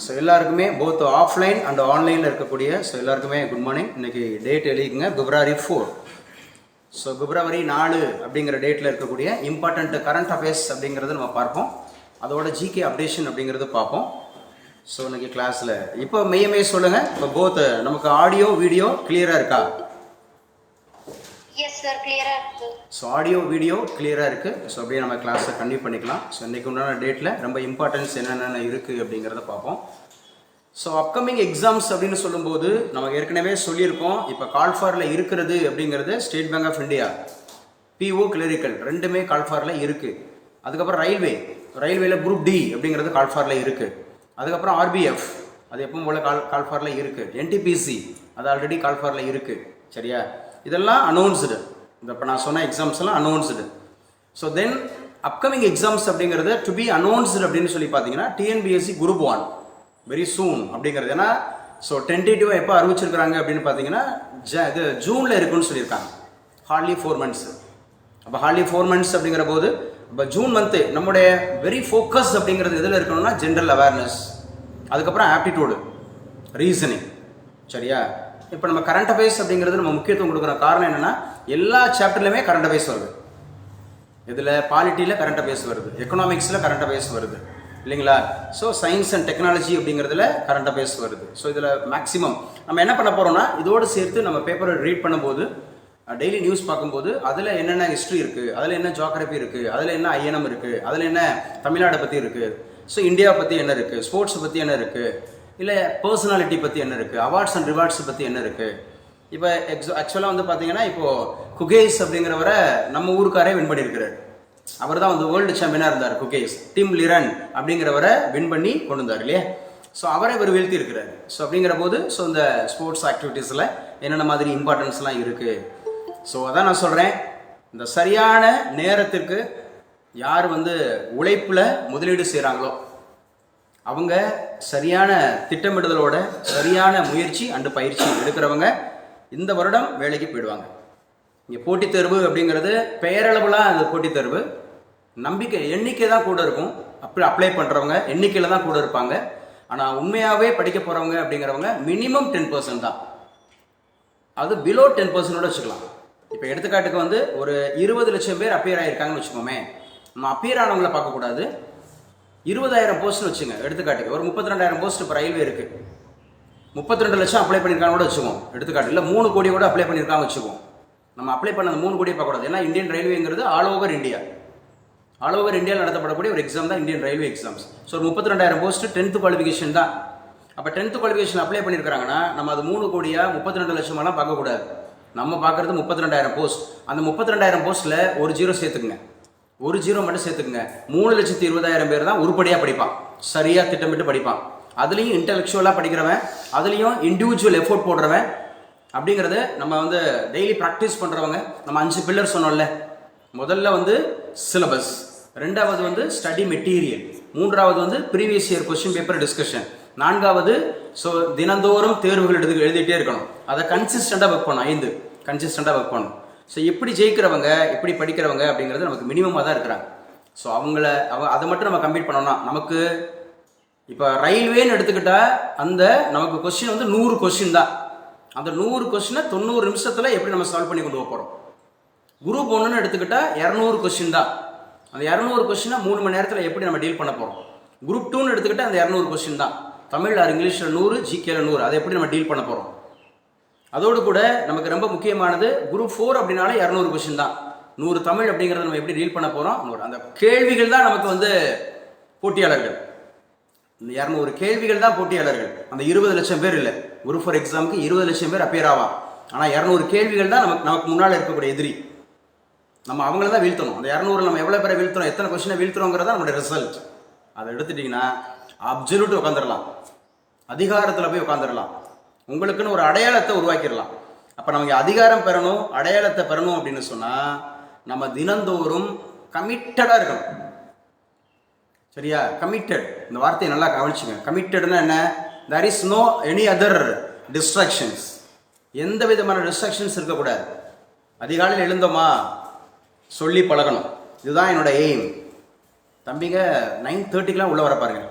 So எல்லாருக்குமே both offline and ஆன்லைனில் இருக்கக்கூடிய எல்லாருக்குமே குட் மார்னிங். இன்றைக்கி டேட் எழுதிக்குங்க, February 4. ஸோ February 4 அப்படிங்கிற டேட்டில் இருக்கக்கூடிய இம்பார்ட்டண்ட் கரண்ட் அஃபேர்ஸ் அப்படிங்கிறது நம்ம பார்ப்போம். அதோட ஜிகே அப்டேஷன் அப்படிங்கிறது பார்ப்போம். ஸோ இன்றைக்கி கிளாஸில் இப்போ மெய்யமே சொல்லுங்கள், இப்போ போத் நமக்கு ஆடியோ வீடியோ கிளியராக இருக்கா? எஸ் சார், கிளியராக இருக்குது. ஸோ ஆடியோ வீடியோ கிளியராக இருக்குது. ஸோ அப்படியே நம்ம கிளாஸை கண்டினியூ பண்ணிக்கலாம். ஸோ இன்றைக்கி உண்டான டேட்டில் ரொம்ப இம்பார்ட்டன்ஸ் என்னென்ன இருக்குது அப்படிங்கிறத பார்ப்போம். ஸோ அப்கமிங் எக்ஸாம்ஸ் அப்படின்னு சொல்லும்போது நமக்கு ஏற்கனவே சொல்லியிருக்கோம், இப்போ கால்ஃபாரில் இருக்கிறது அப்படிங்கிறது state bank of India, PO clerical ரெண்டுமே கால்ஃபாரில் இருக்குது. அதுக்கப்புறம் ரயில்வேல குரூப் டி அப்படிங்கிறது கால்ஃபாரில் இருக்குது. அதுக்கப்புறம் ஆர்பிஎஃப் அது எப்பவும் போல் கால்ஃபாரில் இருக்குது. என்டிபிசி அது ஆல்ரெடி கால்ஃபாரில் இருக்குது. சரியா? இதெல்லாம் அனௌன்ஸ்டு. இந்த இப்போ நான் சொன்ன எக்ஸாம்ஸ் எல்லாம் announced. So then upcoming exams அப்படிங்கிறது டு பி அனௌன்ஸ்டு அப்படின்னு சொல்லி பார்த்தீங்கன்னா டிஎன்பிஎஸ்சி குரூப் 1 வெரி சூன் அப்படிங்கிறது. ஏன்னா ஸோ டென்டேட்டிவாக எப்போ அறிவிச்சிருக்கிறாங்க அப்படின்னு பார்த்தீங்கன்னா இது ஜூனில் இருக்குன்னு சொல்லியிருக்காங்க. Hardly 4 months. அப்போ ஹார்ட்லி 4 months அப்படிங்கிற போது இப்போ ஜூன் மந்த்து நம்முடைய வெரி ஃபோக்கஸ் அப்படிங்கிறது எதில் இருக்கணும்னா ஜென்ரல் அவேர்னஸ், அதுக்கப்புறம் ஆப்டிடியூடு, ரீசனிங். சரியா? இப்போ நம்ம கரண்ட் அஃபேர்ஸ் அப்படிங்கிறது நம்ம முக்கியத்துவம் கொடுக்குற காரணம் என்னென்னா எல்லா சாப்டர்லையுமே கரண்ட் அஃபேர்ஸ் வருது. இதில் பாலிட்டியில் கரண்ட் அஃபேர்ஸ் வருது, எக்கனாமிக்ஸில் கரண்ட் அஃபேர்ஸ் வருது இல்லைங்களா? ஸோ சயின்ஸ் அண்ட் டெக்னாலஜி அப்படிங்கிறதுல கரண்ட் அஃபேர்ஸ் வருது. ஸோ இதில் மேக்ஸிமம் நம்ம என்ன பண்ண போகிறோம்னா இதோடு சேர்த்து நம்ம பேப்பரை ரீட் பண்ணும்போது, டெய்லி நியூஸ் பார்க்கும்போது அதில் என்னென்ன ஹிஸ்ட்ரி இருக்குது, அதில் என்ன ஜியோகிரபி இருக்குது, அதில் என்ன ஐஎன்எம் இருக்குது, அதில் என்ன தமிழ்நாடை பற்றி இருக்குது, ஸோ இந்தியாவை பற்றி என்ன இருக்குது, ஸ்போர்ட்ஸை பற்றி என்ன இருக்குது, இல்லை பர்சனாலிட்டி பற்றி என்ன இருக்குது, அவார்ட்ஸ் அண்ட் ரிவார்ட்ஸை பற்றி என்ன இருக்குது. இப்போ ஆக்சுவலாக வந்து பார்த்தீங்கன்னா இப்போது குகேஸ் அப்படிங்கிறவரை நம்ம ஊருக்காரே வின் பண்ணியிருக்கிறார். அவர் தான் வந்து வேர்ல்டு சாம்பியனாக இருந்தார். குகேஸ் டிம் லிரன் அப்படிங்கிறவரை வின் பண்ணி கொண்டு வந்தார் இல்லையா? ஸோ அவரை இவர் வீழ்த்தி இருக்கிறார். ஸோ அப்படிங்கிற போது ஸோ இந்த ஸ்போர்ட்ஸ் ஆக்டிவிட்டீஸில் என்னென்ன மாதிரி இம்பார்ட்டன்ஸ்லாம் இருக்குது. ஸோ அதான் நான் சொல்கிறேன், இந்த சரியான நேரத்திற்கு யார் வந்து உழைப்பில் முதலீடு செய்கிறாங்களோ அவங்க சரியான திட்டமிடுதலோட சரியான முயற்சி அண்டு பயிற்சி எடுக்கிறவங்க இந்த வருடம் வேலைக்கு போயிடுவாங்க. இங்கே போட்டித் தேர்வு அப்படிங்கிறது பெயரளவுலாம் அந்த போட்டித் தேர்வு, நம்பிக்கை எண்ணிக்கை தான் கூட இருக்கும். அப்படி அப்ளை பண்ணுறவங்க எண்ணிக்கையில் தான் கூட இருப்பாங்க. ஆனால் உண்மையாகவே படிக்க போகிறவங்க அப்படிங்கிறவங்க மினிமம் 10% தான். அது பிலோ 10% வச்சுக்கலாம். இப்போ எடுத்துக்காட்டுக்கு வந்து ஒரு 20 லட்சம் பேர் அப்பியர் ஆகியிருக்காங்கன்னு வச்சுக்கோமே, நம்ம அப்பியர் ஆனவங்களை பார்க்கக்கூடாது. 20,000 போஸ்ட்னு வச்சுங்க எடுத்துக்காட்டுக்கு. ஒரு 32,000 போஸ்ட் இப்போ ரயில்வே இருக்குது. 32 லட்சம் அப்ளை பண்ணியிருக்காங்க கூட வச்சுக்கோம் எடுத்துக்காட்டு. இல்லை 3 கோடி கூட அப்ளை பண்ணியிருக்காங்க வச்சுக்கோம். நம்ம அப்ளை பண்ண 3 கோடியை பார்க்கக்கூடாது. ஏன்னா இந்தியன் ரயில்வேங்கிறது ஆல் ஓவர் இந்தியாவில் நடத்தப்படக்கூடிய ஒரு எக்ஸாம் தான் Indian railway exams. So 32,000 post 10th qualification தான். அப்போ 10th குவாலிஃபிகேஷன் அப்ளை பண்ணியிருக்காங்கன்னா நம்ம அது 3 கோடியா 32 லட்சமெல்லாம் பார்க்கக்கூடாது. நம்ம பார்க்குறது 32,000 போஸ்ட். அந்த 32,000 போஸ்ட்டில் ஒரு ஜீரோ சேர்த்துக்குங்க, ஒரு ஜீரோ மட்டும் சேர்த்துக்குங்க. 3,20,000 பேர் தான் உருப்படியாக படிப்பான், சரியாக திட்டமிட்டு படிப்பான். அதுலேயும் இன்டெலெக்சுவலாக படிக்கிறவன், அதுலேயும் இண்டிவிஜுவல் எஃபோர்ட் போடுறவன் அப்படிங்கிறது நம்ம வந்து டெய்லி ப்ராக்டிஸ் பண்ணுறவங்க. நம்ம 5 பில்லர் சொன்னோம்ல, முதல்ல வந்து சிலபஸ், ரெண்டாவது வந்து ஸ்டடி மெட்டீரியல், மூன்றாவது வந்து previous year question paper discussion, நான்காவது ஸோ தினந்தோறும் தேர்வுகள் எழுதிட்டே இருக்கணும். அதை கன்சிஸ்டண்டாக ஒர்க் பண்ணணும். 5 கன்சிஸ்டண்டாக ஒர்க் பண்ணணும். ஸோ எப்படி ஜெயிக்கிறவங்க எப்படி படிக்கிறவங்க அப்படிங்கிறது நமக்கு மினிமமாக தான் இருக்கிறாங்க. ஸோ அதை மட்டும் நம்ம கம்ப்ளீட் பண்ணோம்னா நமக்கு இப்போ ரயில்வேன்னு எடுத்துக்கிட்டால் அந்த நமக்கு கொஸ்டின் வந்து 100 கொஸ்டின் தான். அந்த 100 கொஸ்டினை 90 நிமிஷத்தில் எப்படி நம்ம சால்வ் பண்ணி கொண்டு போகிறோம். குரூப் 1ன்னு எடுத்துக்கிட்டால் 200 கொஸ்டின் தான். அந்த 200 கொஸ்டினை 3 மணி நேரத்தில் எப்படி நம்ம டீல் பண்ண போகிறோம். குரூப் 2ன்னு எடுத்துக்கிட்டால் அந்த 200 கொஸ்டின் தான். தமிழ் ஆர் இங்கிலீஷில் 100, ஜிகேல 100, அதை எப்படி நம்ம டீல் பண்ண போகிறோம். அதோடு கூட நமக்கு ரொம்ப முக்கியமானது குரூப் 4 அப்படின்னாலே 200 கொஸ்டின் தான். 100 தமிழ் அப்படிங்கிறத நம்ம எப்படி டீல் பண்ண போகிறோம். அந்த கேள்விகள் தான் நமக்கு வந்து போட்டியாளர்கள். இந்த 200 கேள்விகள் தான் போட்டியாளர்கள். அந்த 20 லட்சம் பேர் இல்லை. குரூப் 4 எக்ஸாமுக்கு 20 லட்சம் பேர் அப்பியர் ஆவான். ஆனால் 200 கேள்விகள் தான் நமக்கு முன்னால் இருக்கக்கூடிய எதிரி. நம்ம அவங்கள தான் வீழ்த்தணும். அந்த 200 நம்ம எவ்வளோ பேரை வீழ்த்தணும், எத்தனை கொஸ்டினை வீழ்த்துறோங்கிறதா நம்மளுடைய ரிசல்ட். அதை எடுத்துட்டிங்கன்னா அப்சல்யூட் உட்காந்துடலாம், அதிகாரத்தில் போய் உட்காந்துடலாம், உங்களுக்குன்னு ஒரு அடையாளத்தை உருவாக்கிடலாம். அப்போ நமக்கு அதிகாரம் பெறணும், அடையாளத்தை பெறணும் அப்படின்னு சொன்னால் நம்ம தினந்தோறும் கமிட்டடாக இருக்கணும். சரியா? கமிட்டட், இந்த வார்த்தையை நல்லா கவனிச்சுங்க. கமிட்டட்னா என்ன? There is no any other distractions. எந்த விதமான டிஸ்ட்ராக்ஷன்ஸ் இருக்கக்கூடாது. அதிகாலையில் எழுந்தோமா சொல்லி பழகணும், இதுதான் என்னோட எய்ம். தம்பிங்க 9:30க்கெலாம் உள்ளே வர பாருங்க.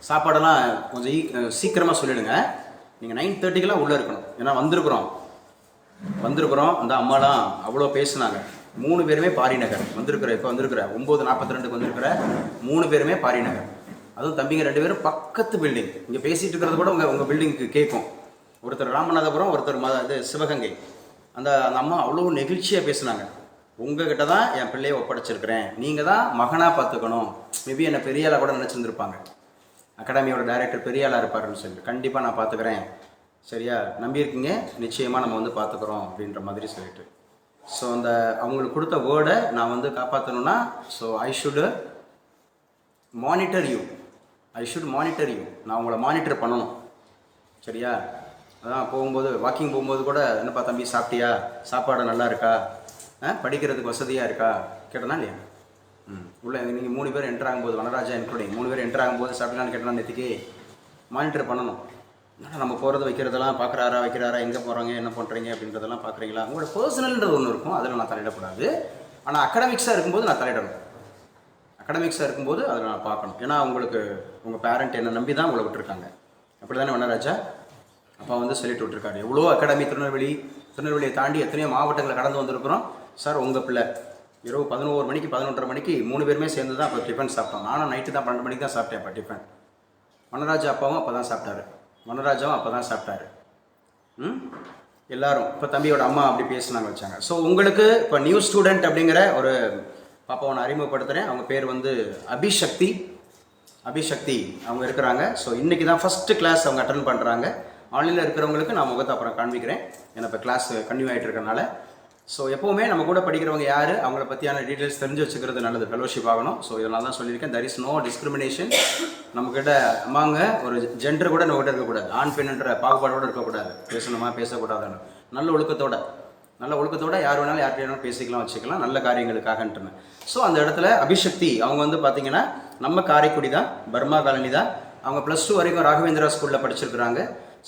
சாப்பாடெல்லாம் கொஞ்சம் சீக்கிரமாக சொல்லிவிடுங்க. நீங்கள் 9:30க்கெலாம் உள்ளே இருக்கணும். ஏன்னா வந்திருக்கிறோம். அந்த அம்மாலாம் அவ்வளோ பேசுனாங்க. 3 பேருமே பாரிநகர் இப்போ வந்திருக்கிற 9:42 வந்திருக்கிற 3 பேருமே பாரிநகர். அதுவும் தம்பிங்க 2 பேரும் பக்கத்து பில்டிங். இங்கே பேசிகிட்டு இருக்கிறது கூட உங்கள் பில்டிங்க்கு கேட்கும். ஒருத்தர் ராமநாதபுரம், ஒருத்தர் சிவகங்கை. அந்த அம்மா அவ்வளோ நெகிழ்ச்சியாக பேசுனாங்க. உங்ககிட்ட தான் என் பிள்ளையை ஒப்படைச்சிருக்கிறேன், நீங்கள் தான் மகனாக பார்த்துக்கணும். மேபி என்னை பெரிய ஆளாக கூட நினச்சிருந்துருப்பாங்க. அகாடமியோட டைரக்டர் பெரிய ஆளாக இருப்பாருன்னு சொல்லி, கண்டிப்பாக நான் பார்த்துக்கிறேன், சரியா, நம்பியிருக்கீங்க, நிச்சயமாக நம்ம வந்து பார்த்துக்குறோம் அப்படின்ற மாதிரி சொல்லிட்டு. ஸோ அந்த அவங்களுக்கு கொடுத்த வேர்டை நான் காப்பாற்றணுன்னா, so I should monitor you. நான் உங்களை மானிட்டர் பண்ணணும், சரியா. அதான் வாக்கிங் போகும்போது கூட, என்னப்பா தம்பி சாப்பிட்டியா, சாப்பாடு நல்லா இருக்கா, படிக்கிறதுக்கு வசதியாக இருக்கா கேட்டனா இல்லையா. உள்ள நீங்கள் 3 பேர் என்ட்ரு ஆகும்போது, வனராஜா இன்க்ளூடிங் 3 பேர் என்ட்ரு ஆகும்போது சாப்பிடலான்னு கேட்டனா, நேற்றுக்கு மானிட்டர் பண்ணணும். நம்ம போகிறது வைக்கிறதெல்லாம் வைக்கிறாரா, எங்கே போகிறாங்க, என்ன பண்ணுறீங்க அப்படின்றதெல்லாம் பார்க்குறீங்களா. உங்களோட பர்சனல்ன்றது ஒன்று இருக்கும், அதில் நான் தலையிடக்கூடாது. ஆனால் அகடமிக்ஸாக இருக்கும்போது நான் தலையிடணும். அதில் நான் பார்க்கணும். ஏன்னா உங்கள் பேரண்ட் என்னை நம்பி தான் உங்களை விட்டுருக்காங்க. அப்படி தானே வனராஜா அப்பா சொல்லிட்டு விட்டுருக்காரு. எவ்வளோ அகாடமி திருநெல்வேலியை தாண்டி எத்தனையோ மாவட்டங்களை கடந்து வந்திருக்கிறோம் சார். உங்கள் பிள்ளை இரவு 11 மணிக்கு 11:30 மணிக்கு 3 பேருமே சேர்ந்து தான் அப்போ டிஃபன் சாப்பிட்டோம். நானும் நைட்டு தான் 12 மணிக்கு தான் சாப்பிட்டேன் அப்போ டிஃபன். வனராஜா அப்பாவும் அப்போ தான் சாப்பிட்டாரு, வனராஜாவும் அப்போ தான் சாப்பிட்டாரு. எல்லாரும் இப்போ தம்பியோட அம்மா அப்படி பேசுனாங்க, வச்சாங்க. ஸோ உங்களுக்கு இப்போ நியூ ஸ்டூடெண்ட் அப்படிங்கிற ஒரு பாப்பாவை நான் அறிமுகப்படுத்துகிறேன். அவங்க பேர் அபிஷக்தி அவங்க இருக்கிறாங்க. ஸோ இன்றைக்கி தான் ஃபஸ்ட்டு கிளாஸ் அவங்க அட்டன் பண்ணுறாங்க. ஆன்லைனில் இருக்கிறவங்களுக்கு நான் முகத்தை அப்புறம் காண்பிக்கிறேன், ஏன்னா இப்போ கிளாஸ் கன்டினியூ ஆகிட்டு இருக்கனால. ஸோ எப்போவுமே நம்ம கூட படிக்கிறவங்க யார், அவங்கள பற்றியான டீட்டெயில்ஸ் தெரிஞ்சு வச்சுக்கிறது நல்லது, ஃபெலோஷிப் ஆகணும். ஸோ இதெல்லாம் தான் சொல்லியிருக்கேன். There is no discrimination. நம்மக்கிட்ட அம்மாங்க ஒரு ஜெண்டர் கூட நம்மகிட்ட இருக்கக்கூடாது, ஆண் பெண்ணுன்ற பாகுபாடோடு இருக்கக்கூடாது, பேசணுமா பேசக்கூடாதுன்னு நல்ல ஒழுக்கத்தோட யார் வேணாலும் யார்கிட்ட பேசிக்கலாம், வச்சுக்கலாம், நல்ல காரியங்களுக்காகன்ட்டுன்னு. ஸோ அந்த இடத்துல அபிஷக்தி அவங்க பார்த்தீங்கன்னா நம்ம காரைக்குடி தான், பர்மா காலனி தான். அவங்க +2 வரைக்கும் ராகவேந்திரா ஸ்கூலில் படிச்சிருக்கிறாங்க.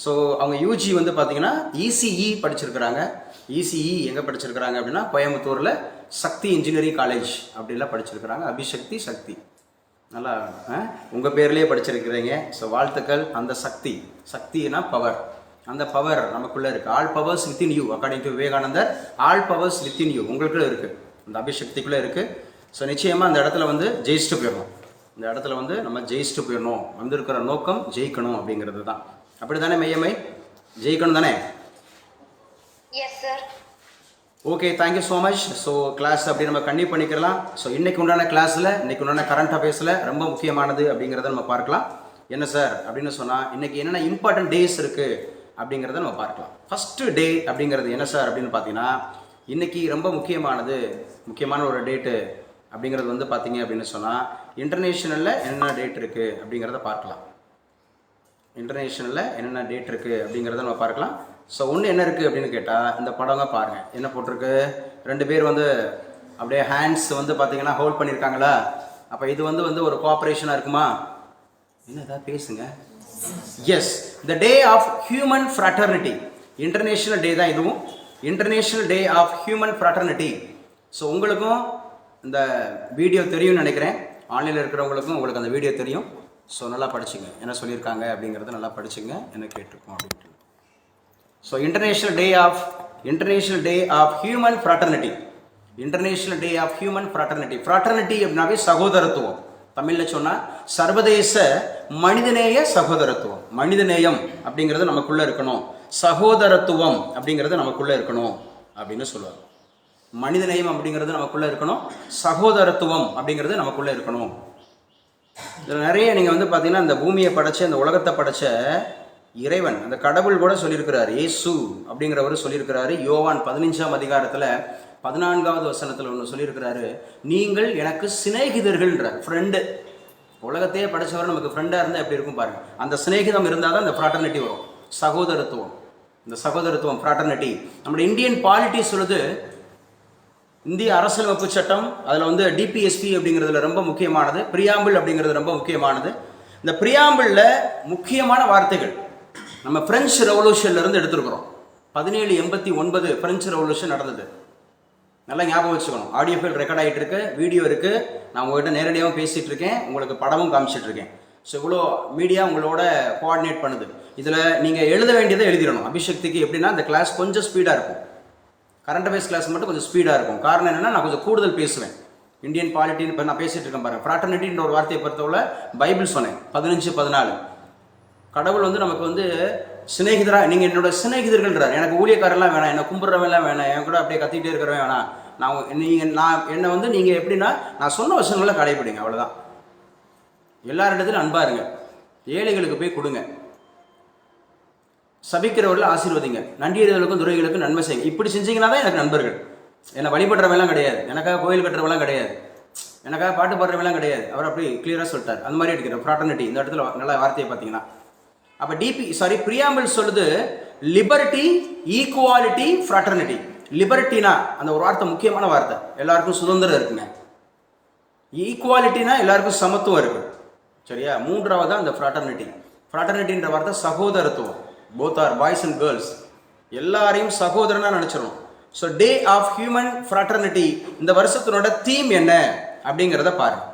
ஸோ அவங்க யூஜி பார்த்தீங்கன்னா இசிஇ படிச்சிருக்கிறாங்க. இசிஇ எங்கே படிச்சிருக்கிறாங்க அப்படின்னா கோயம்புத்தூரில் சக்தி இன்ஜினியரிங் காலேஜ் அப்படிலாம் படிச்சிருக்கிறாங்க. அபிஷக்தி சக்தி நல்லா உங்கள் பேர்லேயே படிச்சிருக்கிறீங்க. ஸோ வாழ்த்துக்கள். அந்த சக்தினா பவர், அந்த பவர் நமக்குள்ளே இருக்குது. All powers within you, according to Vivekanandar. All powers within you உங்களுக்குள்ளே இருக்குது, அந்த அபிஷக்திக்குள்ளே இருக்குது. ஸோ நிச்சயமாக அந்த இடத்துல ஜெயிச்சுட்டு போயிடணும். இந்த இடத்துல நம்ம ஜெயிச்சுட்டு போயிடணும். வந்திருக்கிற நோக்கம் ஜெயிக்கணும் அப்படிங்கிறது தான். அப்படி தானே மையமை, ஜெயிக்கணும் தானே? Yes sir. Okay, thank you so much. So class அப்படி நம்ம கண்டினியூ பண்ணிக்கலாம். ஸோ இன்றைக்கு உண்டான கிளாஸில், இன்றைக்கு உண்டான கரண்ட் அஃபேர்ஸில் ரொம்ப முக்கியமானது அப்படிங்கிறத நம்ம பார்க்கலாம். என்ன சார் அப்படின்னு சொன்னால், இன்றைக்கி என்னென்ன இம்பார்ட்டன்ட் டேஸ் இருக்குது அப்படிங்கிறத நம்ம பார்க்கலாம். ஃபஸ்ட்டு டே அப்படிங்கிறது என்ன சார் அப்படின்னு பார்த்தீங்கன்னா, இன்றைக்கி ரொம்ப முக்கியமான ஒரு டேட்டு அப்படிங்கிறது பார்த்தீங்க அப்படின்னு சொன்னால், இன்டர்நேஷ்னலில் என்னென்ன டேட் இருக்குது அப்படிங்கிறத பார்க்கலாம். இன்டர்நேஷ்னலில் என்னென்ன டேட் இருக்குது அப்படிங்கிறத நம்ம பார்க்கலாம். ஸோ ஒன்று என்ன இருக்குது அப்படின்னு கேட்டால், இந்த படங்க பாருங்கள், என்ன போட்டிருக்கு, 2 பேர் அப்படியே ஹேண்ட்ஸ் பார்த்தீங்கன்னா ஹோல்ட் பண்ணியிருக்காங்களா. அப்போ இது ஒரு கோஆப்ரேஷனாக இருக்குமா? என்ன ஏதாவது பேசுங்க. Yes, the day of human fraternity, international day தான் இதுவும். International day of human fraternity. So உங்களுக்கும் இந்த வீடியோ தெரியும்னு நினைக்கிறேன். ஆன்லைனில் இருக்கிறவங்களுக்கும் உங்களுக்கு அந்த வீடியோ தெரியும். ஸோ நல்லா படிச்சுங்க, என்ன சொல்லியிருக்காங்க அப்படிங்கிறத நல்லா படிச்சுங்க, என்ன கேட்டிருக்கோம் அப்படின்ட்டு. So international day of human fraternity. International day of human fraternity. Fraternity அப்படின்னாவே சகோதரத்துவம். தமிழில் சொன்னால் சர்வதேச மனிதநேய சகோதரத்துவம். மனிதநேயம் அப்படிங்கிறது நமக்குள்ளே இருக்கணும், சகோதரத்துவம் அப்படிங்கிறது நமக்குள்ளே இருக்கணும் அப்படின்னு சொல்லுவாங்க. மனிதநேயம் அப்படிங்கிறது நமக்குள்ளே இருக்கணும், சகோதரத்துவம் அப்படிங்கிறது நமக்குள்ளே இருக்கணும். இதில் நிறைய நீங்கள் பார்த்தீங்கன்னா, இந்த பூமியை படைச்ச, இந்த உலகத்தை படைச்ச இறைவன், அந்த கடவுள் கூட சொல்லியிருக்கிறார். இயேசு அப்படிங்கிறவர் சொல்லியிருக்கிறாரு. யோவான் 15ஆம் அதிகாரத்தில் 14வது வசனத்தில் ஒன்று சொல்லியிருக்கிறாரு, நீங்கள் எனக்கு சிநேகிதர்கள்ன்றார். ஃப்ரெண்டு, உலகத்தையே படைச்சவர் நமக்கு ஃப்ரெண்டாக இருந்தால் எப்படி இருக்கும் பாருங்கள். அந்த சிநேகிதம் இருந்தால் தான் இந்த ஃப்ராட்டர்னிட்டி வரும், சகோதரத்துவம். இந்த சகோதரத்துவம் ஃப்ராட்டர்னிட்டி நம்முடைய இந்தியன் பாலிட்டி சொல்லுது. இந்திய அரசியலமைப்பு சட்டம் அதில் டிபிஎஸ்பி அப்படிங்கிறதுல ரொம்ப முக்கியமானது, பிரியாம்பிள் அப்படிங்கிறது ரொம்ப முக்கியமானது. இந்த பிரியாம்பிளில் முக்கியமான வார்த்தைகள் நம்ம பிரெஞ்சு ரெவல்யூஷன்லேருந்து எடுத்துருக்குறோம். 1789 பிரெஞ்சு ரெவல்யூஷன் நடந்தது. நல்லா ஞாபகம் வச்சுக்கணும். ஆடியோ ஃபைல் ரெக்கார்ட் ஆகிட்டு இருக்கு, வீடியோ இருக்குது, நான் உங்கள்கிட்ட நேரடியாகவும் பேசிகிட்டு இருக்கேன், உங்களுக்கு படமும் காமிச்சிட்டு இருக்கேன். ஸோ இவ்வளோ மீடியா உங்களோட கோஆர்டினேட் பண்ணுது. இதில் நீங்கள் எழுத வேண்டியதை எழுதிடணும். அபிஷக்திக்கு எப்படின்னா இந்த கிளாஸ் கொஞ்சம் ஸ்பீடாக இருக்கும், கரண்ட் அஃபேர்ஸ் கிளாஸ் மட்டும் கொஞ்சம் ஸ்பீடாக இருக்கும். காரணம் என்னென்னா நான் கொஞ்சம் கூடுதல் பேசுவேன். இந்தியன் பாலிட்டின்னு இப்போ நான் பேசிகிட்டு இருக்கேன் பாருங்கள். ஃப்ராட்டர்னிட்டின்ற ஒரு வார்த்தையை பொறுத்தவரை பைபிள் சொன்னேன் 15:14. கடவுள் வந்து நமக்கு வந்து சிநேகிதராக, நீங்கள் என்னோட சிநேகிதர்கள்ன்றார். எனக்கு ஊழியக்காரெல்லாம் வேணாம், என்னை கும்பிட்றவெல்லாம் வேணாம், என் கூட அப்படியே கத்திக்கிட்டே இருக்கிறவன் வேணாம். நான் என்னை வந்து நீங்கள் எப்படின்னா நான் சொன்ன வசனங்களை கடைபிடிங்க, அவ்வளோதான். எல்லாரிடத்திலும் அன்பா இருங்க, ஏழைகளுக்கு போய் கொடுங்க, சபிக்கிறவர்கள் ஆசீர்வதிங்க, நன்றியர்களுக்கும் துறைகளுக்கும் நன்மை செய்யுங்க. இப்படி செஞ்சீங்கன்னா தான் எனக்கு நண்பர்கள். என்னை வழிபடுறவெல்லாம் கிடையாது, எனக்காக கோயில் கட்டுறவெல்லாம் கிடையாது, எனக்காக பாட்டு பாடுறவெல்லாம் கிடையாது. அவர் அப்படி கிளியராக சொல்லிட்டார். அந்த மாதிரி எடுக்கிற ஃப்ராட்டர்னிட்டி இந்த இடத்துல நல்ல வார்த்தையை பார்த்தீங்கன்னா. அப்போ பிரியாம்பிள் சொல்லுது லிபர்ட்டி, ஈக்குவாலிட்டி, ஃப்ராட்டர்னிட்டி. லிபர்ட்டினா அந்த ஒரு வார்த்தை முக்கியமான வார்த்தை, எல்லாருக்கும் சுதந்திரம் இருக்குங்க. ஈக்குவாலிட்டினா எல்லாருக்கும் சமத்துவம் இருக்கு, சரியா? மூன்றாவது தான் அந்த ஃப்ராட்டர்னிட்டி. ஃப்ராட்டர்னிட்டின்ற வார்த்தை சகோதரத்துவம். Both are boys and girls, எல்லாரையும் சகோதரனா நினைச்சிடணும். So day of human fraternity, இந்த வருஷத்தினோட தீம் என்ன அப்படிங்கிறத பாருங்க.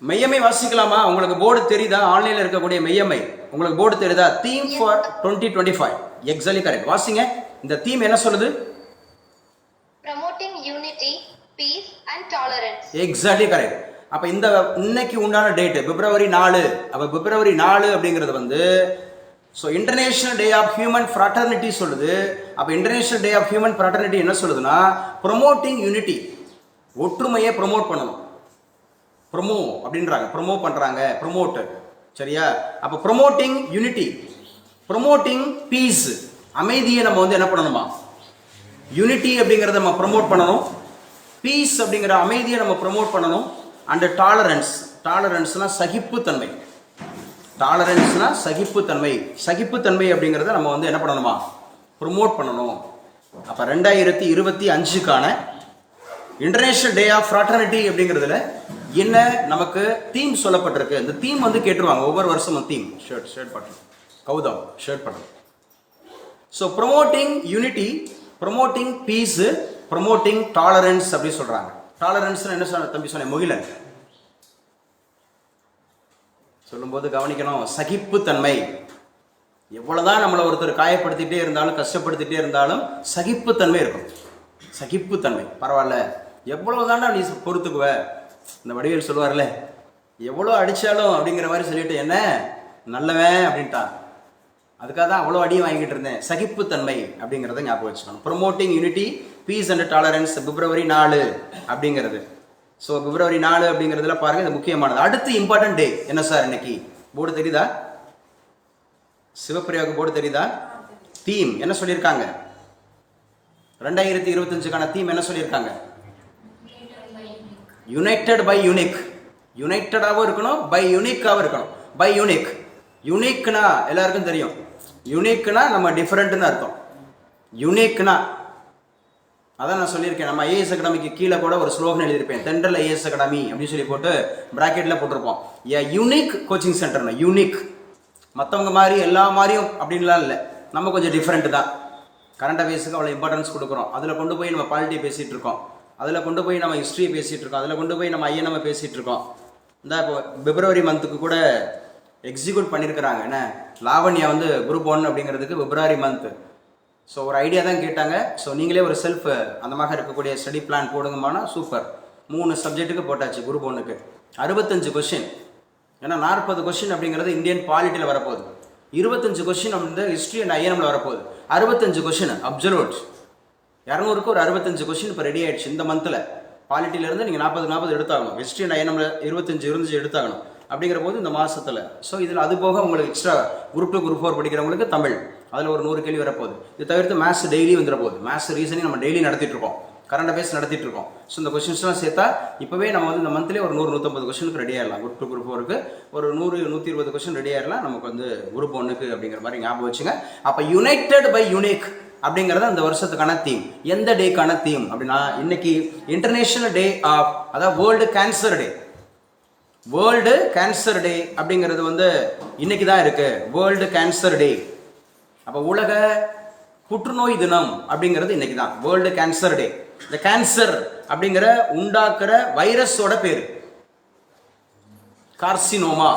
மெய்யமை வாசிக்கலாமா? உங்களுக்கு போர்டு தெரியுதா? ஆன்லைனில் இருக்கக்கூடிய மெய்யமை உங்களுக்கு போர்டு தெரியுதா? Theme for 2025 exactly correct. வாசிங்க. இந்த தீம் என்ன சொல்லுது? Promoting unity, peace and tolerance. Exactly correct. அப்போ இந்த இன்னைக்கு உண்டான டேட்டு பிப்ரவரி 4. அப்போ பிப்ரவரி 4 அப்படிங்கிறது வந்து so international day of human fraternity சொல்லுது. அப்போ international day of human fraternity என்ன சொல்லுதுன்னா ப்ரொமோட்டிங் யூனிட்டி, ஒற்றுமையை ப்ரொமோட் பண்ணணும். ப்ரொமோ அப்படின்றாங்க, ப்ரொமோ பண்ணுறாங்க, ப்ரொமோட், சரியா? அப்போ ப்ரொமோட்டிங் யூனிட்டி, ப்ரொமோட்டிங் பீஸ், அமைதியை நம்ம வந்து என்ன பண்ணணுமா? யூனிட்டி அப்படிங்கிறத நம்ம ப்ரொமோட் பண்ணணும், பீஸ் அப்படிங்கிற அமைதியை நம்ம ப்ரொமோட் பண்ணணும். அண்ட் டாலரன்ஸ், டாலரன்ஸ்னா சகிப்புத்தன்மை, டாலரன்ஸ்னா சகிப்புத்தன்மை, சகிப்புத்தன்மை அப்படிங்கிறத நம்ம வந்து என்ன பண்ணணுமா? ப்ரொமோட் பண்ணணும். அப்போ 2025க்கான இன்டர்நேஷனல் டே ஆஃப் ஃப்ராட்டர்னிட்டி அப்படிங்கிறதுல என்ன நமக்கு தீம் சொல்லப்பட்டிருக்கு. இந்த தீம் வந்து கேட்டுருவாங்க ஒவ்வொரு வருஷமும். Theme shirt button Gautam shirt button. So promoting unity, promoting peace, promoting tolerance அப்படி சொல்றாங்க. டாலரன்ஸ் என்ன சொன்ன தம்பி? சொன்னேன் முகிலன் சொல்லும்போது கவனிக்கணும். சகிப்புத்தன்மை. எவ்வளவுதான் நம்மளை ஒருத்தர் காயப்படுத்திட்டே இருந்தாலும், கஷ்டப்படுத்திட்டே இருந்தாலும் சகிப்புத்தன்மை இருக்கும். சகிப்புத்தன்மை பரவாயில்ல, எவ்வளவுதான்டா நீ பொறுத்துக்குவ. இந்த வடிவேல் சொல்லுவார்ல, எவ்வளோ அடித்தாலும் அப்படிங்கிற மாதிரி சொல்லிட்டு என்ன நல்லவன் அப்படின்ட்டான். அதுக்காக தான் அவ்வளோ அடியும் வாங்கிட்டு இருந்தேன். சகிப்புத்தன்மை அப்படிங்கிறத ஞாபகம் வச்சுக்கணும். Promoting unity, peace and tolerance February 4 அப்படிங்கிறது. ஸோ பிப்ரவரி 4 அப்படிங்கிறதுல பாருங்க, இது முக்கியமானது. அடுத்து இம்பார்ட்டன்ட் டே என்ன சார்? இன்னைக்கு போர்டு தெரியுதா? சிவப்பிரியாவுக்கு போர்டு தெரியுதா? தீம் என்ன சொல்லியிருக்காங்க? 2025க்கான தீம் என்ன சொல்லியிருக்காங்க? United by unique. யுனைடடாகவும் இருக்கணும், பை யூனிக்காகவும் இருக்கணும். By unique. யூனிக்னா எல்லாருக்கும் தெரியும், யூனிக்னா நம்ம டிஃபரெண்ட்னு அர்த்தம். யூனிக்னா அதான் நான் சொல்லியிருக்கேன். நம்ம ஐஏஎஸ் அகாடமிக்கு கீழே கூட ஒரு ஸ்லோகன் எழுதியிருப்பேன், தென்றல் ஐஏஎஸ் அகாடமி அப்படின்னு சொல்லி போட்டு பிராக்கெட்டில் போட்டிருப்போம். ஏ யூனிக் கோச்சிங் சென்டர்னா யூனிக். மற்றவங்க மாதிரி எல்லா மாதிரியும் அப்படின்லாம் இல்லை, நம்ம கொஞ்சம் டிஃப்ரெண்ட் தான். கரண்ட் அஃபேர்ஸுக்கு அவ்வளோ இம்பார்ட்டன்ஸ் கொடுக்குறோம். அதில் கொண்டு போய் நம்ம பாலிட்டி பேசிகிட்டு இருக்கோம், அதில் கொண்டு போய் நம்ம ஹிஸ்ட்ரி பேசிகிட்டு இருக்கோம், அதில் கொண்டு போய் நம்ம ஐஎன்எம் பேசிகிட்டு இருக்கோம். இந்த இப்போ பிப்ரவரி மந்த்துக்கு கூட எக்ஸிக்யூட் பண்ணியிருக்கிறாங்க. என்ன லாவண்யா வந்து குரூப் 1 அப்படிங்கிறதுக்கு பிப்ரவரி மந்த்து. ஸோ ஒரு ஐடியா தான் கேட்டாங்க. ஸோ நீங்களே ஒரு செல்ஃப் அந்த மாதிரி இருக்கக்கூடிய ஸ்டடி பிளான் போடுங்கம்மானா சூப்பர். 3 சப்ஜெக்ட்டுக்கு போட்டாச்சு. குரூப் 1க்கு 65 கொஸ்டின். ஏன்னா 40 கொஸ்டின் அப்படிங்கிறது இந்தியன் பாலிட்டியில் வரப்போகுது, 25 கொஸ்டின் வந்து ஹிஸ்ட்ரி அண்ட் ஐஎன்எம்ல வரப்போகுது. 65 கொஸ்டின் அப்சல்யூட். 200க்கு ஒரு 65 கொஸ்டின் இப்போ ரெடி ஆயிடுச்சு. இந்த மந்தில் பாலிட்டியிலேருந்து நீங்கள் 40 எடுத்தாகணும். History and ஐஎன்எம்ல 25 எடுத்தாகணும். அப்படிங்கிற போது இந்த மாதத்தில். ஸோ இதில் அது போக உங்களுக்கு எக்ஸ்ட்ரா குரூப் 2 குரூப் 4 படிக்கிறவங்களுக்கு தமிழ், அதில் ஒரு 100 கேள்வி வரப்போகுது. இது தவிர்த்து மேத்ஸ் டெய்லி வந்துட போகுது. மேத்ஸ் ரீசனிங் நம்ம டெய்லி நடத்திட்டு இருக்கோம், கரண்ட் அஃபேர்ஸ் நடத்திட்டு இருக்கோம். ஸோ இந்த கொஸ்டின்ஸ்லாம் சேர்த்தா இப்போவே நம்ம வந்து இந்த மந்த்லேயே ஒரு 100-150 கொஸ்டினுக்கு ரெடி ஆயிடலாம். குரூப் 2 குரூப் 4க்கு ஒரு 100-120 கொஸ்டின் ரெடி ஆயிடலாம் நமக்கு வந்து குரூப் 1க்கு அப்படிங்கிற மாதிரி ஞாபகம் வச்சுங்க. அப்போ யுனைடெட் பை யூனிக் அப்படிங்கிறது அந்த வருஷத்துக்கான தீம். எந்த டேக்கான தீம் அப்படின்னா இன்னைக்கு இன்டர்நேஷனல் டே ஆஃப், அதாவது வேர்ல்டு கேன்சர் டே. வேர்ல்டு கேன்சர் டே அப்படிங்கிறது வந்து இன்னைக்கு தான் இருக்கு, வேர்ல்டு கேன்சர் டே. அப்போ உலக புற்றுநோய் தினம் அப்படிங்கிறது இன்னைக்கு தான், வேர்ல்டு கேன்சர் டே. இந்த கேன்சர் அப்படிங்கிற உண்டாக்குற வைரஸோட பேரு கார்சினோமா.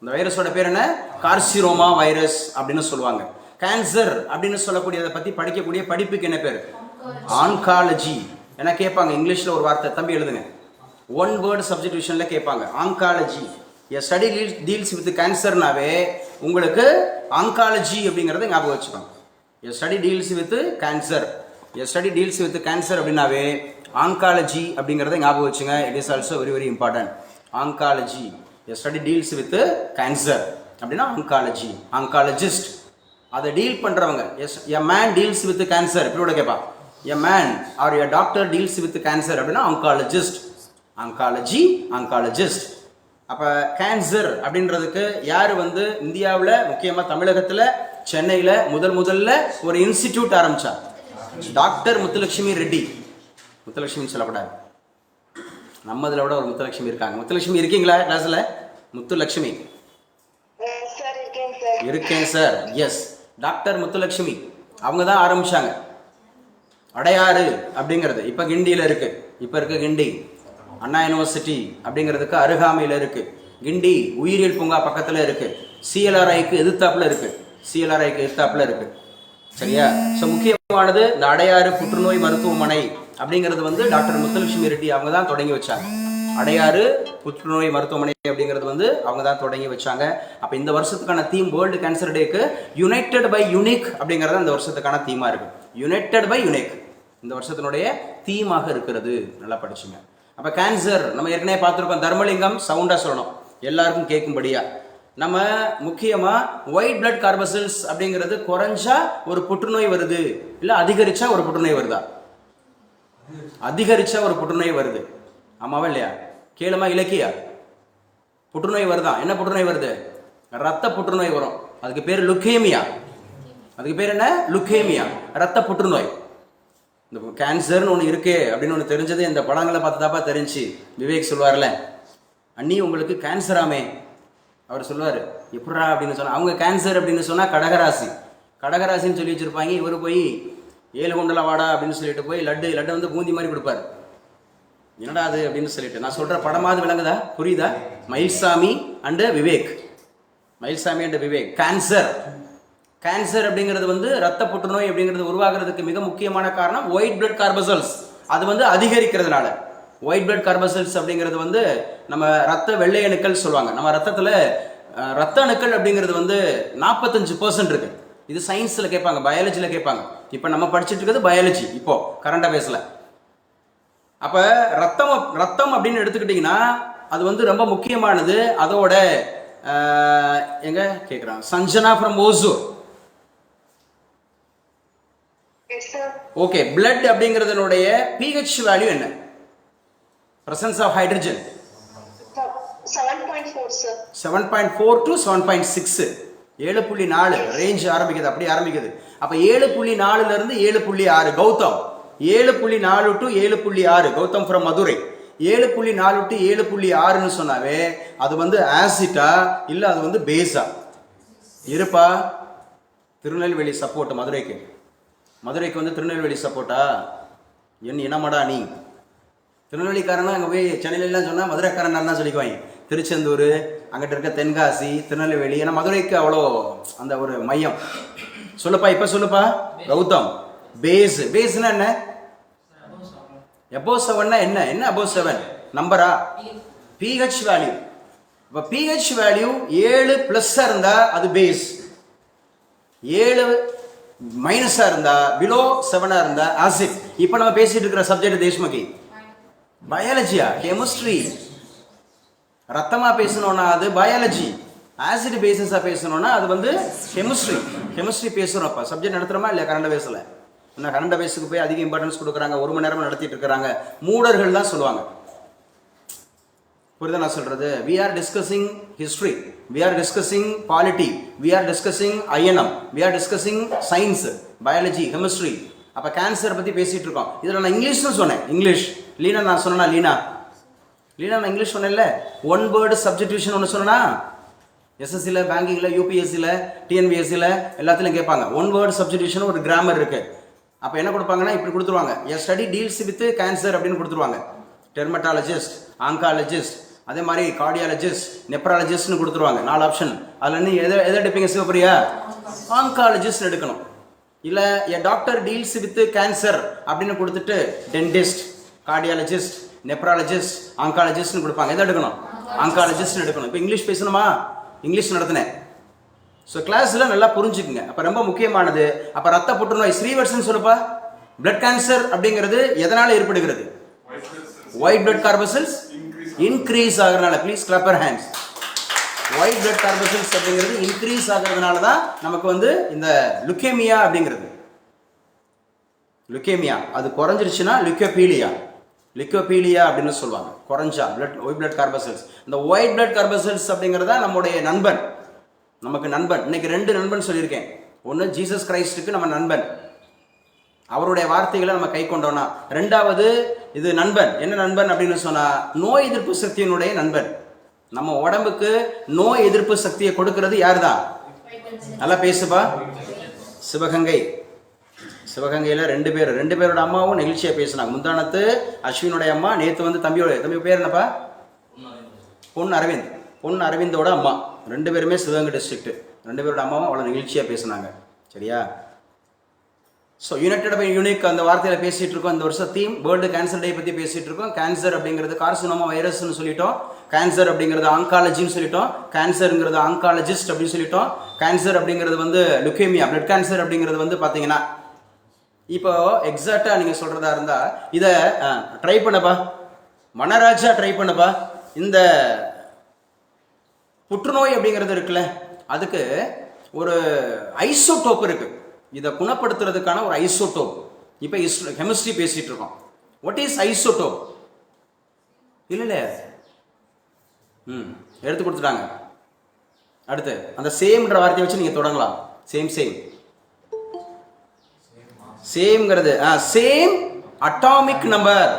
இந்த வைரஸோட பேர் என்ன? கார்சினோமா வைரஸ் அப்படின்னு சொல்லுவாங்க. கேன்சர் அப்படின்னு சொல்லக்கூடியதை பத்தி படிக்கக்கூடிய படிப்புக்கு என்ன பேரு? ஆன்காலஜி. என்ன கேட்பாங்க இங்கிலீஷ்ல ஒரு வார்த்தை, தம்பி எழுதுங்க, ஒன் வேர்டு சப்ஸ்டிடியூஷன்ல கேட்பாங்க, oncology. A study deals with கேன்சர்னாவே உங்களுக்கு ஆன்காலஜி அப்படிங்கறத ஞாபகம் வச்சுக்கோங்க. A study deals with cancer, a study deals with cancer அப்படின்னாவே ஆன்காலஜி அப்படிங்கறத ஞாபகம் வச்சுங்க. It is also very very important. Oncology, a study deals with cancer அப்படின்னா ஆன்காலஜி. ஆன்காலஜிஸ்ட் அதை டீல் பண்றவங்க. A man deals with cancer இப்படி கூட கேட்பா. A man or a doctor deals with cancer அப்படின்னா ஆன்காலஜிஸ்ட். Oncology, oncologist. அப்ப cancer அப்படின்றதுக்கு யாரு வந்து இந்தியாவில் முக்கியமா தமிழகத்துல சென்னையில முதல்ல ஒரு இன்ஸ்டிடியூட் ஆரம்பிச்சா? டாக்டர் முத்துலட்சுமி ரெட்டி. முத்துலட்சுமி சொல்லக்கூடாது, நம்ம இதில் விட ஒரு முத்துலட்சுமி இருக்காங்க. முத்துலட்சுமி இருக்கீங்களா கிளாஸ்ல? முத்துலட்சுமி இருக்கேன் சார். எஸ், டாக்டர் முத்துலட்சுமி அவங்க தான் ஆரம்பிச்சாங்க. அடையாறு அப்படிங்கிறது இப்ப கிண்டியில இருக்கு. இப்ப இருக்கு கிண்டி அண்ணா யூனிவர்சிட்டி அப்படிங்கிறதுக்கு அருகாமையில் இருக்கு. கிண்டி உயிரியல் பூங்கா பக்கத்துல இருக்கு. சிஎல்ஆர்ஐக்கு எதிர்த்தாப்புல இருக்கு. சிஎல்ஆர்ஐக்கு எதிர்த்தாப்புல இருக்கு. சரியா? ஸோ முக்கியமானது இந்த அடையாறு புற்றுநோய் மருத்துவமனை அப்படிங்கிறது வந்து டாக்டர் முத்துலட்சுமி ரெட்டி அவங்க தான் தொடங்கி வச்சாங்க. அடையாறு புற்றுநோய் மருத்துவமனை அப்படிங்கிறது வந்து அவங்க தான் தொடங்கி வச்சாங்க. அப்ப இந்த வருஷத்துக்கான தீம் வேர்ல்டு கேன்சர் டேக்கு யுனைடெட் பை யூனிக் அப்படிங்கறது இந்த வருஷத்துக்கான தீமா இருக்கு. யுனைடெட் பை யூனிக் இந்த வருஷத்தினுடைய தீமாக இருக்கிறது. நல்லா படிச்சுங்க. அப்ப கேன்சர் நம்ம ஏற்கனவே பார்த்திருக்கோம். தர்மலிங்கம் சவுண்டா சொல்லணும், எல்லாருக்கும் கேட்கும்படியா. நம்ம முக்கியமா ஒயிட் பிளட் கார்பசல்ஸ் அப்படிங்கிறது குறைஞ்சா ஒரு புற்றுநோய் வருது, இல்ல அதிகரிச்சா ஒரு புற்றுநோய் வருதா? அதிகரிச்சா ஒரு புற்றுநோய் வருது. ஆமாவா இல்லையா? கேளுமா இலக்கியா? புற்றுநோய் வருதா? என்ன புற்றுநோய் வருது? ரத்த புற்றுநோய் வரும். அதுக்கு பேர் லுக்கேமியா. அதுக்கு பேர் என்ன? லுக்கேமியா, ரத்த புற்றுநோய். இந்த கேன்சர்னு ஒன்று இருக்கு அப்படின்னு ஒன்று தெரிஞ்சது இந்த படங்களை பார்த்துதாப்பா தெரிஞ்சு. விவேக் சொல்லுவார்ல, அண்ணி உங்களுக்கு கேன்சராமே. அவர் சொல்லுவார், எப்படா அப்படின்னு சொன்னா, அவங்க கேன்சர் அப்படின்னு சொன்னா கடகராசி, கடகராசின்னு சொல்லி வச்சிருப்பாங்க. இவர் போய் 7 குண்டல வாடா அப்படின்னு சொல்லிட்டு போய் லட்டு வந்து பூந்தி மாதிரி கொடுப்பாரு. என்னடா அது அப்படின்னு சொல்லிட்டு நான் சொல்ற படமாவது விளங்குதா? புரியுதா? Mayilsamy and Vivek, Mayilsamy and Vivek. Cancer அப்படிங்கிறது வந்து ரத்த புற்றுநோய் அப்படிங்கிறது உருவாகிறதுக்கு மிக முக்கியமான காரணம் ஒயிட் பிளட் கார்பசல்ஸ். அது வந்து அதிகரிக்கிறதுனால. ஒயிட் பிளட் கார்பசல்ஸ் அப்படிங்கிறது வந்து நம்ம ரத்த வெள்ளை அணுக்கள் சொல்லுவாங்க. நம்ம ரத்தத்துல ரத்த அணுக்கள் அப்படிங்கிறது வந்து 45% இருக்கு. இது சயின்ஸ்ல கேட்பாங்க, பயாலஜில கேட்பாங்க. இப்ப நம்ம படிச்சுட்டு இருக்கிறது பயாலஜி இப்போ கரண்ட் அஃபேர்ஸ்ல. அப்ப ரத்தம் அப்படின்னு எடுத்துக்கிட்டீங்கன்னா அது வந்து ரொம்ப முக்கியமானது. அதோட எங்க கேக்குறாங்க, Sanjana from Hosur. Okay, blood அப்படிங்கிறதுனுடைய pH வேல்யூ என்ன? Presence of hydrogen 7.4 sir. 7.4 to 7.6, 7.4 range ஆரம்பிக்குது, அப்படி ஆரம்பிக்குது. அப்ப 7.4 இருந்து 7.6 Gautam, 7.4 to 7.6 Gautam from Madurai. 7.4 to 7.6ன்னு சொன்னாவே அது வந்து ஆசிட்டா இல்ல அது வந்து பேஸா இருப்பா? திருநெல்வேலி சப்போர்ட் மதுரைக்கு. மதுரைக்கு வந்து திருநெல்வேலி சப்போர்ட்டா? என் இனமடா நீ? திருநெல்வேலிக்காரனா அங்கே போய் சென்னையிலாம் சொன்னால் மதுரைக்காரன் தான் சொல்லிக்குவாங்க. திருச்செந்தூர், அங்கிட்ட இருக்க தென்காசி, திருநெல்வேலி. ஏன்னா மதுரைக்கு அவ்வளோ அந்த ஒரு மையம். சொல்லுப்பா, இப்போ சொல்லுப்பா கௌதம். பேஸ்னா என்ன? above 7னா என்ன? என்ன above 7 நம்பரா? pH value. இப்போ pH வேல்யூ 7+ இருந்தா அது பேஸ், 7 மைனஸா இருந்தா பிலோ 7 இருந்தா ஆசிட். இப்போ நம்ம பேசிட்டு இருக்கிற சப்ஜெக்ட் தேஷ்மகி பயாலஜியா கெமிஸ்ட்ரி? ரத்தமா பேசணும்னா அது பயாலஜி, ஆசிட் பேசிஸா பேசணும்னா அது வந்து கெமிஸ்ட்ரி பேசுறோம். அப்ப சப்ஜெக்ட் நடத்துறோமா இல்லையா? கரண்ட் பேசல. என்ன கரண்ட் பேஸுக்கு போய் அதிக இம்பார்ட்டன்ஸ் கொடுக்குறாங்க, 1 மணி நேரம் நடத்திட்டு இருக்கிறாங்க. மூடர்கள் தான் சொல்லுவாங்க. புரியுதா நான் சொல்றது? we are discussing history, we are discussing polity, we are discussing INM, we are discussing science, biology, chemistry. அப்ப கேன்சர் பத்தி பேசிட்டு இருக்கோம். இதுல நான் இங்கிலீஷ்னு சொன்னேன். இங்கிலீஷ் லீனா நான் சொன்னா லீனா நான் இங்கிலீஷ் சொன்னேன்ல. ஒன் வேர்டு சப்ஸ்டிடியூஷன் ஒன்று சொன்னா எஸ்எஸ்சில, பேங்கிங்ல, யூபிஎஸ்சில, டிஎன்பிஎஸ்சில எல்லாத்துலையும் கேட்பாங்க. ஒன் வேர்டு சப்ஸ்டிடியூஷன் ஒரு கிராமர் இருக்கு. அப்போ என்ன கொடுப்பாங்கன்னா இப்படி கொடுத்துருவாங்க, எ ஸ்டடி டீல்ஸ் வித் கேன்சர் அப்படின்னு கொடுத்துருவாங்க. டெர்மட்டாலஜிஸ்ட், ஆங்காலஜிஸ்ட், அதே மாதிரி கார்டியாலஜிஸ்ட், நெப்ராலஜிஸ்ட்னு கொடுத்துருவாங்க. 4 ஆப்ஷன். அதில் நீ எதை எடுப்பீங்க சிவப்பிரியா? ஆங்காலஜிஸ்ட் எடுக்கணும். இல்லை எ டாக்டர் டீல்ஸ் வித் கேன்சர் அப்படின்னு கொடுத்துட்டு டென்டிஸ்ட், கார்டியாலஜிஸ்ட், நெப்ராலஜிஸ்ட், ஆங்காலஜிஸ்ட்னு கொடுப்பாங்க. எதை எடுக்கணும்? ஆங்காலஜிஸ்ட்னு எடுக்கணும். இப்போ இங்கிலீஷ் பேசணுமா? இங்கிலீஷ் நடத்தினேன். ஸோ கிளாஸில் நல்லா புரிஞ்சுக்குங்க. அப்போ ரொம்ப முக்கியமானது. அப்போ ரத்த புற்றுநோய் ஸ்ரீவர்சன் சொல்லுப்பா. பிளட் கேன்சர் அப்படிங்கிறது எதனால் ஏற்படுகிறது? ஒயிட் பிளட் கார்பசல்ஸ் இன்க்ரீஸ் ஆகிறதுனால. Please clap your hands. White blood corpuscles அப்படிங்கிறது இன்க்ரீஸ் ஆகிறதுனால தான் நமக்கு வந்து இந்த லுக்கேமியா அப்படிங்கிறது. லுக்கேமியா அது குறைஞ்சிருச்சுன்னா லுக்கோபீலியா, லிக்கோபீலியா அப்படின்னு சொல்லுவாங்க. குறைஞ்சா ஒயிட் பிளட் கார்பசல்ஸ். இந்த ஒயிட் பிளட் கார்பசல்ஸ் அப்படிங்கிறது தான் நம்முடைய நண்பன், நமக்கு நண்பன். இன்னைக்கு 2 நண்பன் சொல்லியிருக்கேன். ஒன்று ஜீசஸ் கிரைஸ்டுக்கு நம்ம நண்பன், அவருடைய வார்த்தைகளை நம்ம கை கொண்டோம்னா. 2வது இது நண்பன். என்ன நண்பன் அப்படின்னு சொன்னா நோய் எதிர்ப்பு சக்தியினுடைய நண்பன். நம்ம உடம்புக்கு நோய் எதிர்ப்பு சக்தியை கொடுக்கிறது யார் தான்? நல்லா பேசுப்பா. சிவகங்கை. சிவகங்கையில் 2 பேரோட அம்மாவும் நிகழ்ச்சியாக பேசினாங்க. முந்தானத்து அஸ்வினுடைய அம்மா, நேற்று வந்து தம்பி பேர் என்னப்பா? பொன் அரவிந்தோட அம்மா. 2 பேருமே சிவகங்கை டிஸ்ட்ரிக்ட். 2 பேரோட அம்மாவும் அவ்வளோ நிகழ்ச்சியாக பேசினாங்க. சரியா? ஸோ யுனைடெட் பை யூனிக் அந்த வார்த்தையில் பேசிகிட்டு இருக்கோம். இந்த வருஷம் தீம் வேர்ல்டு கேன்சர் டே பற்றி பேசிகிட்டு இருக்கோம். கேன்சர் அப்படிங்கிறது கார்சினோமா வைரஸ்ன்னு சொல்லிட்டோம். கேன்சர் அப்படிங்கிறது ஆங்காலஜின்னு சொல்லிட்டோம். கேன்சருங்கிறது ஆங்காலஜிஸ்ட் அப்படின்னு சொல்லிட்டோம். கேன்சர் அப்படிங்கிறது வந்து லுக்கேமியா, பிளட் கேன்சர் அப்படிங்கிறது வந்து பார்த்தீங்கன்னா இப்போ எக்ஸாக்டாக நீங்கள் சொல்கிறதா இருந்தால் இதை ட்ரை பண்ணப்பா. மனராஜா ட்ரை பண்ணப்பா. இந்த புற்றுநோய் அப்படிங்கிறது இருக்குல்ல, அதுக்கு ஒரு ஐசோடோப் இருக்கு. இதை குணப்படுத்துறதுக்கான ஒரு ஐசோடோப். இப்போ கெமிஸ்ட்ரி பேசிட்டு இருக்கோம். What is isotope? இல்லை எடுத்து கொடுத்துட்டாங்க. அடுத்து அந்த சேம்ன்ற வார்த்தையை வச்சு நீங்கள் தொடங்கலாம். சேம்ங்கிறது same atomic number.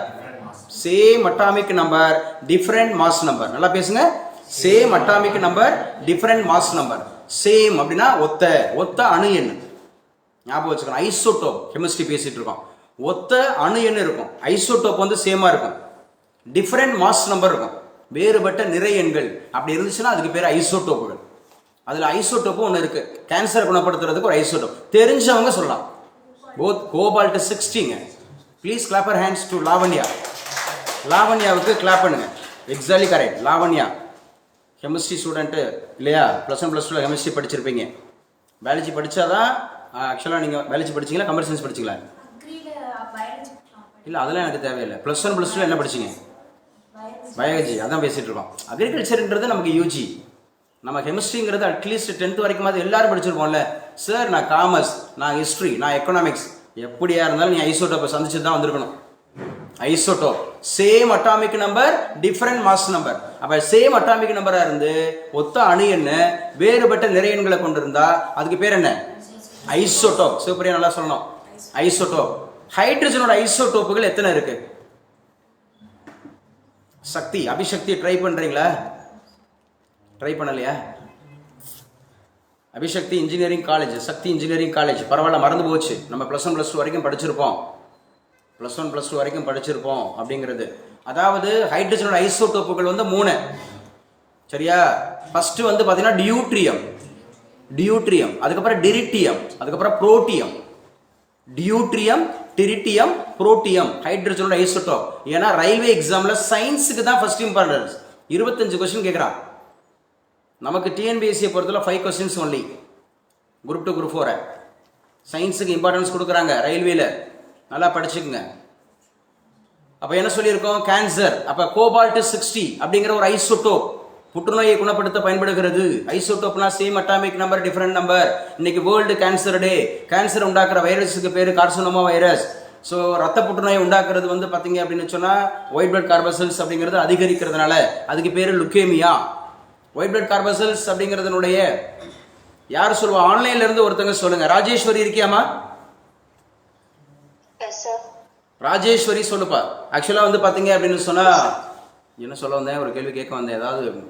Same atomic number, different mass number. நல்லா பேசுங்க. Same atomic number, different mass number. Same அப்படின்னா ஒத்த அணு எண். ஞாபகம் வச்சுக்கணும். ஐசோடோப் கெமிஸ்ட்ரி பேசிட்டு இருக்கோம். ஒத்த அணு எண் இருக்கும். ஐசோடோப் வந்து சேமா இருக்கும். டிஃப்ரெண்ட் மாஸ் நம்பர் இருக்கும். வேறுபட்ட நிறை எண்கள் அப்படி இருந்துச்சுன்னா அதுக்கு பேர் ஐசோடோப்புகள். அதில் ஐசோடோப்பு ஒன்று இருக்கு. கேன்சர் குணப்படுத்துறதுக்கு ஒரு ஐசோடோப் தெரிஞ்சவங்க சொல்லலாம். போத் கோபால்ட் 60ங்க. Please clap your hands to Lavanya. லாவண்யாவுக்கு கிளாப் பண்ணுங்க. Exactly correct. Lavanya chemistry student இல்லையா? +1 +2 கெமிஸ்ட்ரி படிச்சிருப்பீங்க. பயாலஜி படித்தாதான் ஆக்சுவலாக நீங்கள் பயாலஜி படிச்சிங்களா, கம்ப்யூட்டர் சயின்ஸ் படிச்சிங்களா? இல்லை அதெல்லாம் எனக்கு தேவையில்லை. +1 +2 என்ன படிச்சிங்க? பயாலஜி. அதான் பேசிகிட்டு இருக்கோம். அக்ரிகல்ச்சருன்றது நமக்கு யூஜி. நம்ம கெமிஸ்ட்ரிங்கிறது அட்லீஸ்ட் 10th வரைக்கும் எல்லாரும் படிச்சிருப்போம்ல. சார் நான் காமர்ஸ், நான் ஹிஸ்ட்ரி, நான் எக்கனாமிக்ஸ், எப்படியா இருந்தாலும் நீ ஐசோடோப்பை சந்திச்சு தான் வந்திருக்கணும். Isotope same atomic number, different mass number. அப்ப சேம் அட்டாமிக் நம்பரா இருந்து ஒத்த அணு எண்ணு வேறுபட்ட நிறை எண்களை கொண்டிருந்தா அதுக்கு பேர் என்ன? ஐசோடோப். சிவப்பிரியா நல்லா சொல்லணும். ஐசோடோப். ஹைட்ரஜனோட ஐசோடோப்புகள் எத்தனை இருக்கு? சக்தி, அபிசக்தி ட்ரை பண்றீங்களா? ட்ரை பண்ணலையா? அபிசக்தி இன்ஜினியரிங் காலேஜ், சக்தி இன்ஜினியரிங் காலேஜ். பரவாயில்ல, மறந்து போச்சு. நம்ம +1 +2 வரைக்கும் படிச்சிருப்போம். +1 +2 வரைக்கும் படிச்சிருப்போம் அப்படிங்கிறது. அதாவது ஹைட்ரஜனோட ஐசோடோப்புகள் வந்து 3. சரியா? ஃபர்ஸ்ட் வந்து பார்த்தீங்கன்னா டியூட்ரியம், அதுக்கப்புறம் டிரிட்டியம், அதுக்கப்புறம் புரோட்டியம். டியூட்ரியம், டிரிட்டியம், புரோட்டியம் ஹைட்ரஜனோட ஐசோடோப். ஏன்னா ரயில்வே எக்ஸாம்ல சயின்ஸுக்கு தான் ஃபர்ஸ்ட் இம்பார்ட்டன்ஸ். 25 கொஸ்டின் கேட்குறான். நமக்கு டிஎன்பிஎஸ்சியை பொறுத்தவரை 5 கொஸ்டின்ஸ் ஒன்லி. குரூப் 2 குரூப் 4 சயின்ஸுக்கு இம்பார்ட்டன்ஸ் கொடுக்குறாங்க ரயில்வேல. நல்லா படிச்சுக்குங்க. அப்ப என்ன சொல்லியிருக்கோம்? கேன்சர். அப்ப கோபால்ட் 60 அப்படிங்கிற ஒரு ஐசோடோப் புற்றுநோயை குணப்படுத்த பயன்படுகிறது. ஐசோடோப்னா same atomic number, different number. இன்னைக்கு வேர்ல்டு கேன்சர் டே. கேன்சர் உண்டாக்குற வைரஸுக்கு பேரு கார்சினோமா வைரஸ். ஸோ ரத்த புற்றுநோயை உண்டாக்குறது வந்து பார்த்தீங்க அப்படின்னு சொன்னா ஒயிட் பிளட் கார்பசல்ஸ் அப்படிங்கிறது அதிகரிக்கிறதுனால அதுக்கு பேரு லுக்கேமியா. ஒயிட் பிளட் கார்பசல்ஸ் அப்படிங்கிறதுனுடைய யார் சொல்லுவா? ஆன்லைன்ல இருந்து ஒருத்தங்க சொல்லுங்க. ராஜேஸ்வரி இருக்கியாமா? ராஜேஸ்வரி சொல்லுப்பா. ஆக்சுவலா வந்து பாத்தீங்க அப்படின்னு சொன்னா என்ன சொல்ல வந்தேன்? ஒரு கேள்வி கேட்க வந்தேன். ஏதாவது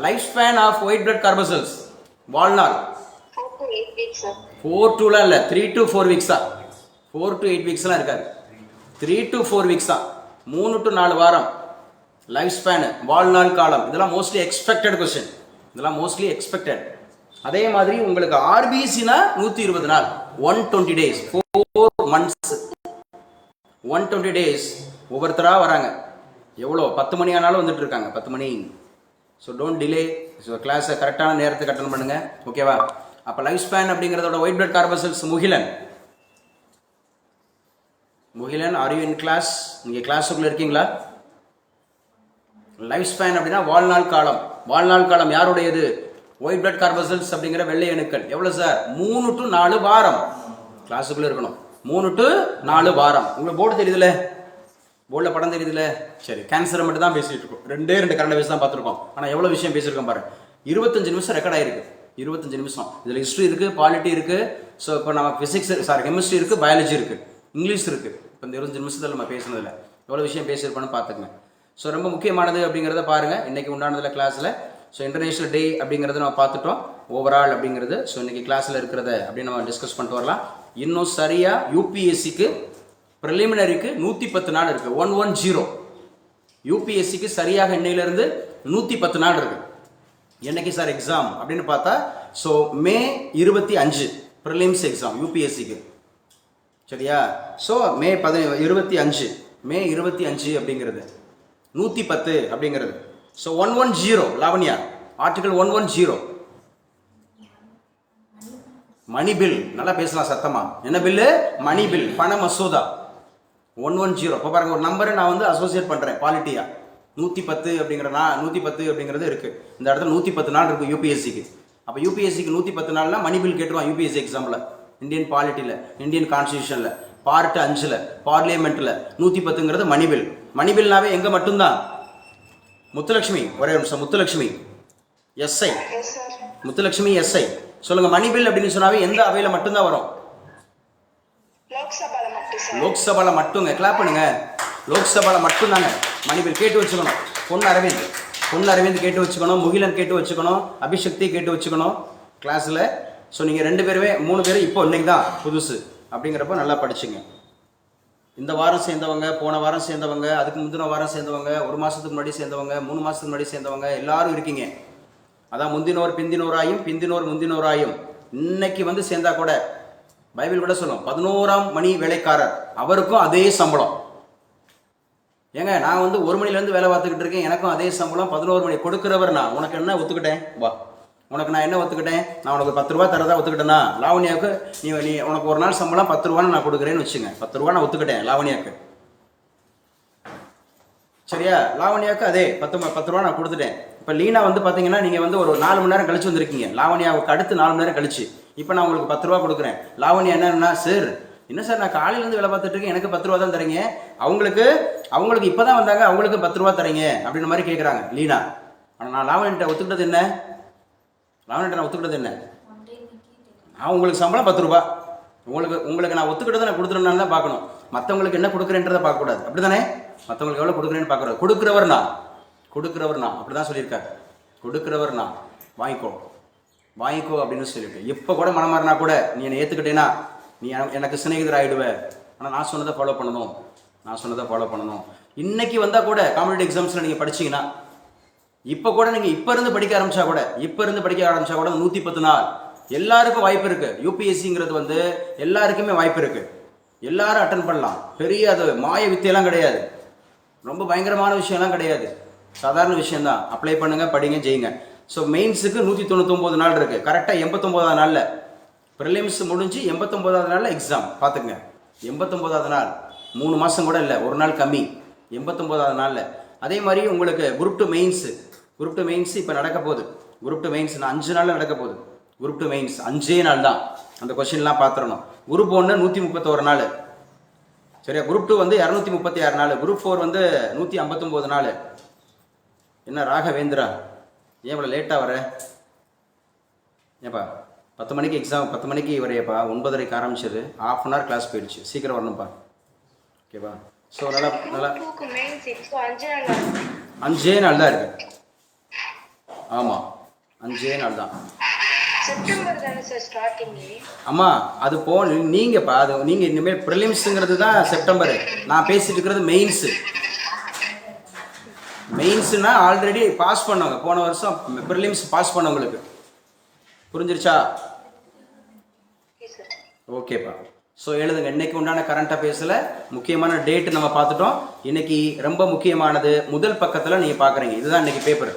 life span of white blood corpuscles வாழ்நாள். 8 weeks, sir. 4 to இல்லை 3 to 4 வீக்ஸ் தான். 4 to 8 வீக்ஸ்லாம் இருக்காது. 3 to 4 வீக்ஸ் தான். 3 to 4 வாரம். லைஃப் ஸ்பேனு, வாழ்நாள் காலம், இதெல்லாம் மோஸ்ட்லி எக்ஸ்பெக்டட் கொஸ்டின். இதெல்லாம் மோஸ்ட்லி எக்ஸ்பெக்டட். அதே மாதிரி உங்களுக்கு ஆர்பிசினா 120 நாள், 120 டேஸ், 4 months, 120 டேஸ். ஒவ்வொருத்தராக வராங்க. எவ்வளோ 10 மணி ஆனாலும் வந்துட்டு இருக்காங்க, 10 மணி. So don't delay. ஸோ கிளாஸை கரெக்டான நேரத்துக்கு அட்டன் பண்ணுங்க, ஓகேவா? அப்போ லைஃப் ஸ்பேன் அப்படிங்கிறதோட white blood corpuscles Mukilan. Mukilan, are you in class? நீங்கள் கிளாஸுக்குள்ளே இருக்கீங்களா? லைஃப் ஸ்பேன் அப்படின்னா வாழ்நாள் காலம். வாழ்நாள் காலம் யாருடையது? ஒயிட் பிளட் கார்பசல்ஸ் அப்படிங்கிற வெள்ளை அணுக்கள். எவ்வளோ சார்? 3 to 4 வாரம் கிளாஸுக்குள்ளே இருக்கணும். 3 to 4 வாரம். உங்களுக்கு போர்டு தெரியுதுல்ல? போர்டில் படம் தெரியுதுல்ல? சரி, கேன்சரை மட்டும் தான் பேசிகிட்டு இருக்கோம். 2 கரண்ட் அஃபேர்ஸ் தான் பார்த்துருக்கோம். ஆனால் எவ்வளோ விஷயம் பேசியிருக்கோம் பாருங்க. 25 நிமிஷம் ரெக்கார்ட் ஆயிருக்கு. 25 நிமிஷம். இதில் ஹிஸ்ட்ரி இருக்குது, பாலிட்டி இருக்குது. ஸோ இப்போ நம்ம ஃபிசிக்ஸ், கெமிஸ்ட்ரி இருக்குது, பயாலஜி இருக்குது, இங்கிலீஷ் இருக்குது. இப்போ இந்த 25 நிமிஷத்தில் நம்ம பேசுனதில்ல எவ்வளோ விஷயம் பேசியிருப்போன்னு பார்த்துக்குங்க. ஸோ ரொம்ப முக்கியமானது அப்படிங்கிறத பாருங்கள் இன்றைக்கி உண்டானதில் கிளாஸில். ஸோ இன்டர்நேஷ்னல் டே அப்படிங்கிறத நம்ம பார்த்துட்டோம், ஓவரால் அப்படிங்கிறது. ஸோ இன்றைக்கி கிளாஸில் இருக்கிறத அப்படின்னு நம்ம டிஸ்கஸ் பண்ணிட்டு வரலாம். இன்னும் சரியாக யூபிஎஸ்சிக்கு ப்ரிலிமினரிக்கு 110 நாள் இருக்குது. 110. யூபிஎஸ்சிக்கு சரியாக இன்னையிலேருந்து 110 நாள் இருக்குது. என்னைக்கு சார் எக்ஸாம் அப்படின்னு பார்த்தா, ஸோ May 25 ப்ரிலிம்ஸ் எக்ஸாம் யூபிஎஸ்சிக்கு. சரியா? ஸோ May 25, May 25 அப்படிங்கிறது 110 அப்படிங்கிறது. So 110 Lavanya, article 110 money bill. நல்லா பேசலாம் சத்தமா. என்ன பில்லு? மணி பில், பண மசோதா 110. இப்போ பாருங்க, ஒரு நம்பரை நான் வந்து அசோசியேட் பண்ணுறேன் பாலிட்டியா. 110 அப்படிங்கிற 110 அப்படிங்கிறது இருக்குது. இந்த இடத்துல 110 நாள் இருக்குது யூபிஎஸ்சிக்கு. அப்போ யூபிஎஸ்சிக்கு 110 நாள்னா மணி பில் கேட்டுருவான் யூபிஎஸ்சி எக்ஸாமில். இந்தியன் பாலிட்டியில், இந்தியன் கான்ஸ்டியூஷனில், பார்ட் 5ல், பார்லிமெண்ட்டில் 110ங்கிறது மணி பில். மணி பில்னாவே எங்கே மட்டும்தான்? முத்துலட்சுமி, ஒரே நிமிஷம். முத்துலட்சுமி எஸ்ஐ, முத்துலட்சுமி எஸ்ஐ சொல்லுங்க. மணி பில் அப்படின்னு சொன்னாவே எந்த அவையில் மட்டும்தான் வரும்? லோக்சபால மட்டுங்க. கிளாப் பண்ணுங்க. லோக்சபால மட்டும் தாங்க மணி பில். கேட்டு வச்சுக்கணும். பொன் அரவிந்த் கேட்டு வச்சுக்கணும், முகிலன் கேட்டு வச்சுக்கணும், அபிஷக்தி கேட்டு வச்சுக்கணும் கிளாஸில். ஸோ நீங்கள் 2 பேருமே 3 பேரும் இப்போ இன்னைக்கு தான் புதுசு அப்படிங்கிறப்ப நல்லா படிச்சுங்க. இந்த வாரம் சேர்ந்தவங்க, போன வாரம் சேர்ந்தவங்க, அதுக்கு முந்தின வாரம் சேர்ந்தவங்க, 1 மாதத்துக்கு முன்னாடி சேர்ந்தவங்க, 3 மாதத்துக்கு முன்னாடி சேர்ந்தவங்க எல்லாரும் இருக்கீங்க. அதான் முந்தினோர் பிந்தினோராயும், பிந்தினோர் முந்தினோராயும். இன்னைக்கு வந்து சேர்ந்தா கூட பைபிள் கூட சொல்லும், 11ஆம் மணி வேலைக்காரர், அவருக்கும் அதே சம்பளம். ஏங்க, நான் வந்து 1 மணிலேருந்து வேலை பார்த்துக்கிட்டு இருக்கேன், எனக்கும் அதே சம்பளம். 11 மணி கொடுக்குறவர் நான். உனக்கு என்ன ஒத்துக்கிட்டேன்? வா, உனக்கு நான் என்ன ஒத்துக்கிட்டேன்? நான் உனக்கு 10 ரூபா தரதா ஒத்துக்கிட்டேன்னா, லாவண்யாவுக்கு நீ உனக்கு ஒரு நாள் சம்பளம் 10 ரூபான்னு நான் கொடுக்குறேன்னு வச்சுங்க. 10 ரூபா நான் ஒத்துக்கிட்டேன் லாவண்யாவுக்கு. சரியா? லாவண்யாவுக்கு அதே 10 ரூபா நான் கொடுத்துட்டேன். இப்போ லீனா வந்து பார்த்தீங்கன்னா, நீங்கள் வந்து ஒரு 4 மணி நேரம் கழிச்சு வந்திருக்கீங்க. லாவண்யாவுக்கு அடுத்து 4 மணி நேரம் கழிச்சு இப்போ நான் உங்களுக்கு 10 ரூபா கொடுக்குறேன். லாவண்யா என்னன்னா, சார் என்ன சார், நான் காலையிலேருந்து வேலை பார்த்துட்டு இருக்கேன், எனக்கு 10 ரூபா தான் தரீங்க, அவங்களுக்கு இப்போ தான் வந்தாங்க, அவங்களுக்கு 10 ரூபா தரீங்க அப்படின்ற மாதிரி கேட்குறாங்க லீனா. ஆனால் நான் லாவண்யா ஒத்துக்கிட்டது என்ன? நான் உங்களுக்கு சம்பளம் 10 ரூபா. உங்களுக்கு நான் ஒத்துக்கிட்டதை நான் கொடுத்துருன்னு தான் பார்க்கணும். மற்றவங்களுக்கு என்ன கொடுக்குறேன்றதை பார்க்கக்கூடாது. அப்படி தானே? மற்றவங்களுக்கு எவ்வளோ கொடுக்குறேன்னு பார்க்குறது. கொடுக்குறவர் நான் அப்படி தான் சொல்லியிருக்காரு. கொடுக்குறவர் நான். வாங்கிக்கோ அப்படின்னு சொல்லியிருக்கேன். இப்போ கூட மனமாறினா கூட நீ என்னை ஏற்றுக்கிட்டேன்னா நீ எனக்கு சிநேகிதர் ஆகிடுவ. ஆனால் நான் சொன்னதை ஃபாலோ பண்ணணும். இன்னைக்கு வந்தால் கூட காம்படிட்டிவ் எக்ஸாம்ஸில் நீங்கள் படிச்சிங்கன்னா, இப்போ கூட நீங்கள் இப்போ இருந்து படிக்க ஆரம்பிச்சா கூட 110 நாள் எல்லாருக்கும் வாய்ப்பு இருக்குது. யூபிஎஸ்சிங்கிறது வந்து எல்லாருக்குமே வாய்ப்பு இருக்குது. எல்லாரும் அட்டன் பண்ணலாம். பெரிய அது மாய வித்தையெல்லாம் கிடையாது, ரொம்ப பயங்கரமான விஷயம்லாம் கிடையாது, சாதாரண விஷயம்தான். அப்ளை பண்ணுங்க, படிங்க, ஜெயிங்க. ஸோ மெயின்ஸுக்கு 199 நாள் இருக்குது. கரெக்டாக 89ஆவது நாளில் ப்ரிலிம்ஸ் முடிஞ்சு 89ஆவது நாளில் எக்ஸாம். பார்த்துங்க, 89ஆவது நாள், 3 மாதம் கூட இல்லை, ஒரு நாள் கம்மி. 89ஆவது நாளில். அதே மாதிரி உங்களுக்கு குரூப் 2 மெயின்ஸ் இப்போ நடக்க போகுது. குரூப் 2 மெயின்ஸ் 5 நாளில் நடக்க போகுது. குரூப் 2 மெயின்ஸ் 5 நாள் தான். அந்த கொஸ்டின்லாம் பார்த்துடணும். குரூப் 1 131 நாள். சரியா? குரூப் 2 வந்து 236 நாள். குரூப் 4 வந்து 159 நாள். என்ன ராகவேந்திரா, ஏன் இவ்வளோ லேட்டாக வர? ஏப்பா 10 மணிக்கு எக்ஸாம், 10 மணிக்கு வரையப்பா, 9:30க்கு ஆரம்பிச்சது, ½ அன் ஹவர் கிளாஸ் போயிடுச்சு. சீக்கிரம் வரணும்ப்பா, ஓகேவா? ஸோ நல்லா 5 நாள் தான் இருக்கு. ஆமாம், 5 நாள் தான். செப்டம்பர் தானே சார் ஸ்டார்டிங். அம்மா அது நீங்கப்பா அது நீங்கள் இனிமேல் ப்ரிலிம்ஸுங்கிறது தான் செப்டம்பரு. நான் பேசிட்டு இருக்கிறது மெயின்ஸு. மெயின்ஸுனா ஆல்ரெடி பாஸ் பண்ணவங்க, போன வருஷம் ப்ரிலிம்ஸ் பாஸ் பண்ணவங்களுக்கு. புரிஞ்சிருச்சா? ஓகேப்பா. ஸோ எழுதுங்க. இன்னைக்கு உண்டான கரண்ட் அஃபேர்ஸில் முக்கியமான டேட்டு நம்ம பார்த்துட்டோம். இன்னைக்கு ரொம்ப முக்கியமானது முதல் பக்கத்தில் நீங்கள் பார்க்குறீங்க. இதுதான் இன்னைக்கு பேப்பர்.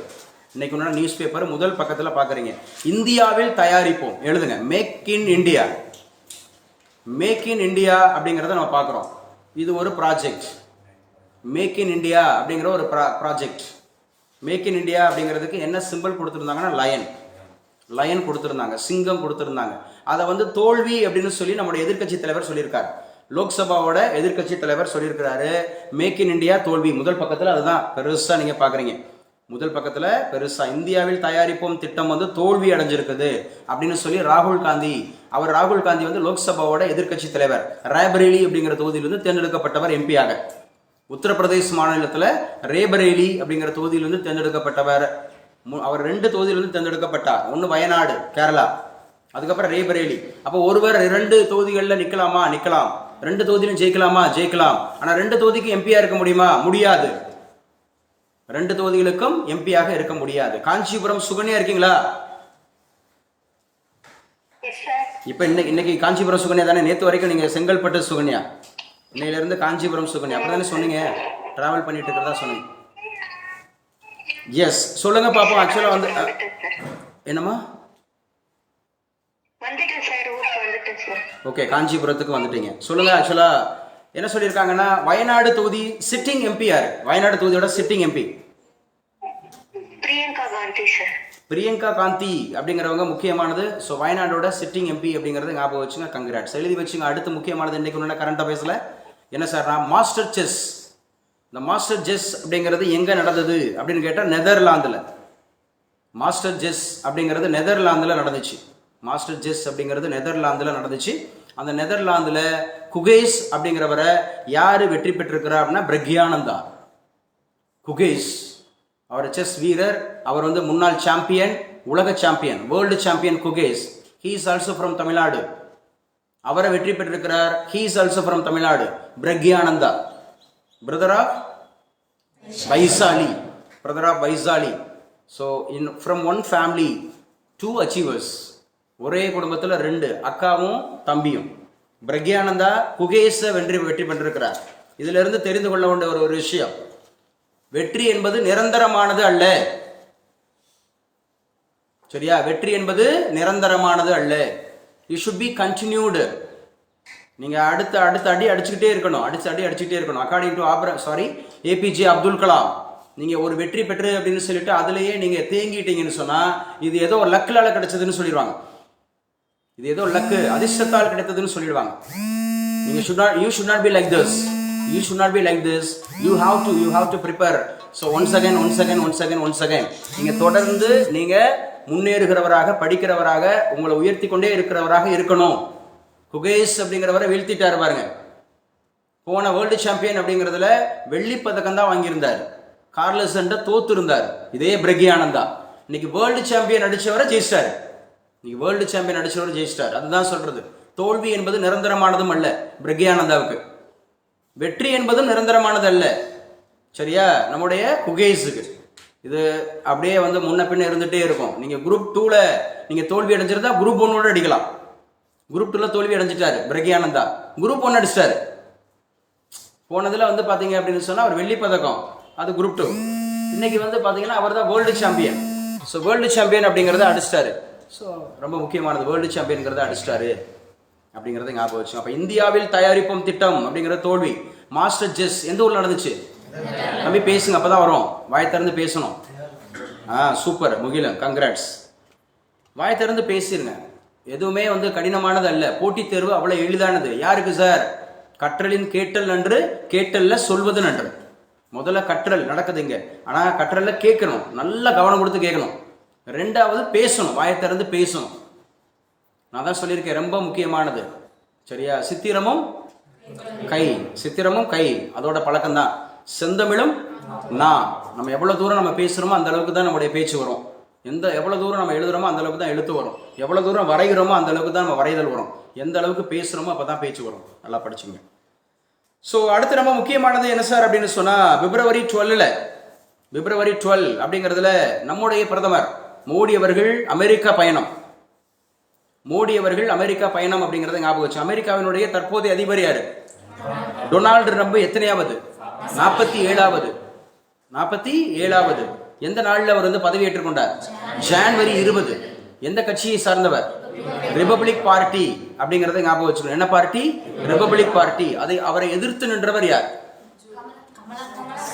இன்னைக்கு உண்டான நியூஸ் பேப்பர் முதல் பக்கத்தில் பார்க்குறீங்க. இந்தியாவில் தயாரிப்போம். எழுதுங்க. Make in India. Make in India அப்படிங்கிறத நம்ம பார்க்குறோம். இது ஒரு ப்ராஜெக்ட். மேக் இன் இந்தியா அப்படிங்கிற ஒரு ப்ராஜெக்ட். மேக் இன் இந்தியா அப்படிங்கிறதுக்கு என்ன சிம்பிள் கொடுத்துருந்தாங்கன்னா லயன் கொடுத்துருந்தாங்க, சிங்கம் கொடுத்துருந்தாங்க. அதை வந்து தோல்வி அப்படின்னு சொல்லி நம்முடைய எதிர்க்கட்சி தலைவர் சொல்லியிருக்காரு. லோக்சபாவோட எதிர்க்கட்சி தலைவர் சொல்லியிருக்கிறாரு மேக் இன் இந்தியா தோல்வி. முதல் பக்கத்தில் அதுதான் பெருசாக நீங்கள் பார்க்குறீங்க. முதல் பக்கத்தில் பெருசாக இந்தியாவில் தயாரிப்போம் திட்டம் வந்து தோல்வி அடைஞ்சிருக்குது அப்படின்னு சொல்லி ராகுல் காந்தி வந்து லோக்சபாவோட எதிர்க்கட்சி தலைவர். ரேபரேலி அப்படிங்கிற தொகுதியிலிருந்து தேர்ந்தெடுக்கப்பட்டவர் எம்பியாக. உத்தரப்பிரதேச மாநிலத்தில் ரேபரேலி அப்படிங்கிற தொகுதியிலிருந்து தேர்ந்தெடுக்கப்பட்டவர். அவர் 2 தொகுதியிலிருந்து தேர்ந்தெடுக்கப்பட்டார். ஒன்று வயநாடு கேரளா, அதுக்கப்புறம் ரேபரேலி. அப்போ ஒருவர் 2 தொகுதிகளில் நிற்கலாம். 2 தொகுதியிலும் ஜெயிக்கலாம். ஆனால் 2 தொகுதிக்கு எம்பியா இருக்க முடியுமா? முடியாது. 2 தொகுதிகளுக்கும் எம்பியாக இருக்க முடியாது. காஞ்சிபுரம் சுகன்யா இருக்கீங்களா? இப்போ இன்னைக்கு காஞ்சிபுரம் சுகன்யா தானே. நேற்று வரைக்கும் நீங்கள் செங்கல்பட்டு சுகன்யா, இன்னையிலிருந்து காஞ்சிபுரம் சுகன்யா அப்படி தானே சொன்னீங்க. டிராவல் பண்ணிட்டு இருக்கிறதா சொன்னீங்க. எஸ், சொல்லுங்க பாப்போம். ஆக்சுவலாக வந்து என்னம்மா? ஓகே, காஞ்சிபுரத்துக்கு வந்துட்டீங்க. சொல்லுங்க. ஆக்சுவலாக என்ன சொல்லியிருக்காங்கன்னா வயநாடு தொகுதி சிட்டிங் எம்பி யாரு? வயநாடு தொகுதியோட சிட்டிங் எம்பி பிரியங்கா காந்தி அப்படிங்கிறவங்க முக்கியமானது. ஸோ வயநாடோட சிட்டிங் எம்பி அப்படிங்கிறது ஞாபகம் வச்சுங்க. கங்க்ராட்ஸ், எழுதி வச்சுங்க. அடுத்து முக்கியமானது இன்னைக்கு உள்ள கரண்ட் அஃபேர்ஸில் என்ன சார்னா மாஸ்டர் செஸ். இந்த மாஸ்டர் செஸ் அப்படிங்கிறது எங்கே நடந்தது அப்படின்னு கேட்டால் நெதர்லாந்தில். மாஸ்டர் செஸ் அப்படிங்கிறது நெதர்லாந்தில் நடந்துச்சு. அந்த நெதர்லாந்தில் குகேஸ் அப்படிங்கிறவரை யார் வெற்றி பெற்றிருக்கிறார் அப்படின்னா பிரக்யானந்தா. குகேஸ் அவர் செஸ் வீரர். அவர் வந்து முன்னாள் சாம்பியன், உலக champion, world champion Gukesh. He is also from Tamil Nadu. அவரை வெற்றி பெற்றிருக்கிறார். He is also from Tamil Nadu. Praggnanandhaa, brother of Vaishali. So from one family 2 achievers. ஒரே குடும்பத்தில் 2 அக்காவும் தம்பியும். பிரக்யானந்தா குகேஸை வெற்றி பெற்றிருக்கிறார். இதுல இருந்து தெரிந்து கொள்ள வேண்டிய ஒரு விஷயம், வெற்றி என்பது நிரந்தரமானது அல்ல. சரியா? வெற்றி என்பது நிரந்தரமானது அல்ல. You should be continued. நீங்க அடுத்த அடி அடிச்சுக்கிட்டே இருக்கணும். According to APJ Abdul Kalam. நீங்க ஒரு வெற்றி பெற்று அப்படின்னு சொல்லிட்டு அதுலயே நீங்க தேங்கிட்டீங்கன்னு சொன்னா இது ஏதோ லக்லால கிடைச்சதுன்னு சொல்லிடுவாங்க. இது ஏதோ லக்கு, அதிர்ஷ்டத்தால் கிடைத்ததுன்னு சொல்லிடுவாங்க. நீங்க you should not be like this. You have to prepare. So once again நீங்க தொடர்ந்து நீங்க முன்னேறுகிறவராக, படிக்கிறவராக, உங்களை உயர்த்தி கொண்டே இருக்கிறவராக இருக்கணும். குகேஷ் அப்படிங்கிறவரை வீழ்த்திட்டாரு பாருங்க. போன வேர்ல்டு சாம்பியன் அப்படிங்கிறதுல வெள்ளி பதக்கம் தான் வாங்கியிருந்தார். கார்லஸ் தோத்து இருந்தார். இதே பிரக்யானந்தா இன்னைக்கு வேர்ல்டு சாம்பியன் அடிச்சவரை ஜெயிச்சிட்டாரு. அதுதான் சொல்றது. தோல்வி என்பது நிரந்தரமானதும் அல்ல பிரக்யானந்தாவுக்கு. வெற்றி என்பதும் நிரந்தரமானது அல்ல. சரியா? நம்முடைய குகேஸுக்கு இது அப்படியே வந்து முன்ன பின்ன இருந்துட்டே இருக்கும். நீங்க குரூப் 2ல நீங்க தோல்வி அடைஞ்சிருந்தா குரூப் 1 அடிக்கலாம். குரூப் 2ல தோல்வி அடைஞ்சிட்டாரு பிரக்யானந்தா. குரூப் 1 அடிச்சிட்டாரு. போனதுல வந்து பாத்தீங்க அப்படின்னு சொன்னா அவர் வெள்ளி பதக்கம், அது குரூப் 2. இன்னைக்கு வந்து பாத்தீங்கன்னா அவர் தான் world champion. So world champion அப்படிங்கிறத அடிச்சிட்டாரு. ஸோ ரொம்ப முக்கியமானது, வேர்ல்டு சாம்பியன்கிறத அடிச்சிட்டாரு அப்படிங்கிறத ஞாபகம் வச்சு. அப்போ இந்தியாவில் தயாரிப்போம் திட்டம் அப்படிங்கிற தோல்வி. மாஸ்டர் செஸ் எந்த ஊரில் நடந்துச்சு? தம்பி பேசுங்க, அப்போ தான் வரும். வாய் திறந்து பேசணும். Super Mugilan, congrats. வாய் திறந்து பேசிடுங்க. எதுவுமே வந்து கடினமானது அல்ல. போட்டித் தேர்வு அவ்வளோ எளிதானது. யாருக்கு சார்? கற்றலின் கேட்டல் நன்று, கேட்டல்ல சொல்வது நன்று. முதல்ல கற்றல் நடக்குது இங்க. ஆனால் கற்றல்ல கேட்கணும், நல்லா கவனம் கொடுத்து கேட்கணும். 2வது பேசணும், வாயை திறந்து பேசணும். நான் தான் சொல்லியிருக்கேன், ரொம்ப முக்கியமானது. சரியா? சித்திரமும் கை அதோட பழக்கம் தான். செந்தமிழும் நான். நம்ம எவ்வளவு தூரம் நம்ம பேசுறோமோ அந்த அளவுக்கு தான் நம்முடைய பேச்சு வரும். எவ்வளோ தூரம் நம்ம எழுதுகிறோமோ அந்த அளவுக்கு தான் எழுத்து வரும், எவ்வளோ தூரம் வரைகிறோமோ அந்த அளவுக்கு தான் நம்ம வரைதல் வரும், எந்த அளவுக்கு பேசுகிறோமோ அப்போ தான் பேச்சு வரும். நல்லா படிச்சுங்க. ஸோ அடுத்து நம்ம முக்கியமானது என்ன சார் அப்படின்னு சொன்னால் February 12 அப்படிங்கிறதுல நம்முடைய பிரதமர் மோடி அவர்கள் அமெரிக்கா பயணம். அப்படிங்கிறத ஞாபகம் வச்சு. அமெரிக்காவினுடைய தற்போதைய அதிபர் யாரு? Donald Trump. எத்தனையாவது? 47வது. எந்த நாளில் அவர் வந்து பதவி ஏற்றுக்கொண்டார்? ஜனவரி 20. எந்த கட்சியை சார்ந்தவர்? ரிபப்ளிக் பார்ட்டி அப்படிங்கறத ஞாபகம் வச்சுக்கணும். என்ன பார்ட்டி? Republic party. அவரை எதிர்த்து நின்றவர் யார்?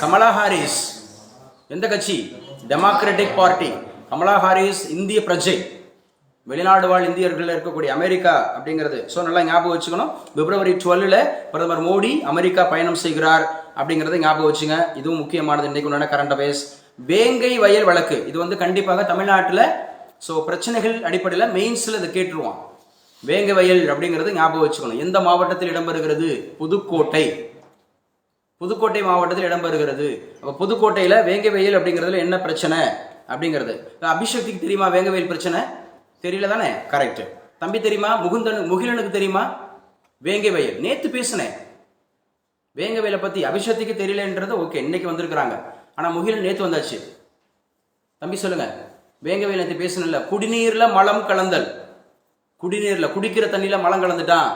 கமலா ஹாரிஸ். எந்த கட்சி? Democratic party. கமலா ஹாரிஸ் இந்திய பிரஜை, வெளிநாடு வாழ் இந்தியர்கள் இருக்கக்கூடிய அமெரிக்கா அப்படிங்கிறது. ஸோ நல்லா ஞாபகம் வச்சுக்கணும். February 12 பிரதமர் மோடி அமெரிக்கா பயணம் செய்கிறார் அப்படிங்கிறத ஞாபகம் வச்சுங்க. இதுவும் முக்கியமானது. இன்னைக்கு உண்டான கரண்ட் அஃபேர்ஸ். வேங்கை வயல் வழக்கு இது வந்து கண்டிப்பாக தமிழ்நாட்டில் ஸோ பிரச்சனைகள் அடிப்படையில் மெயின்ஸில் இதை கேட்டுருவான். வேங்கை வயல் அப்படிங்கிறது ஞாபகம் வச்சுக்கணும். எந்த மாவட்டத்தில் இடம்பெறுகிறது? புதுக்கோட்டை மாவட்டத்தில் இடம்பெறுகிறது. அப்போ புதுக்கோட்டையில் வேங்கை வயல் அப்படிங்கிறதுல என்ன பிரச்சனை அப்படிங்கிறது. அபிஷேக்திக்கு தெரியுமா வேங்கை வயல் பிரச்சனை? தெரியல தானே? கரெக்ட். தம்பி தெரியுமா? முகிலனுக்கு தெரியுமா வேங்கை வயல்? நேற்று பேசினேன் வேங்கை வயலை பற்றி. அபிஷேக்திக்கு தெரியலன்றது ஓகே, இன்னைக்கு வந்திருக்கிறாங்க. ஆனால் முகிலன் நேற்று வந்தாச்சு. தம்பி சொல்லுங்க, வேங்கை வயல் நேற்று பேசணும்ல. குடிநீர்ல மலம் கலந்தல், குடிக்கிற தண்ணியில மலம் கலந்துட்டான்.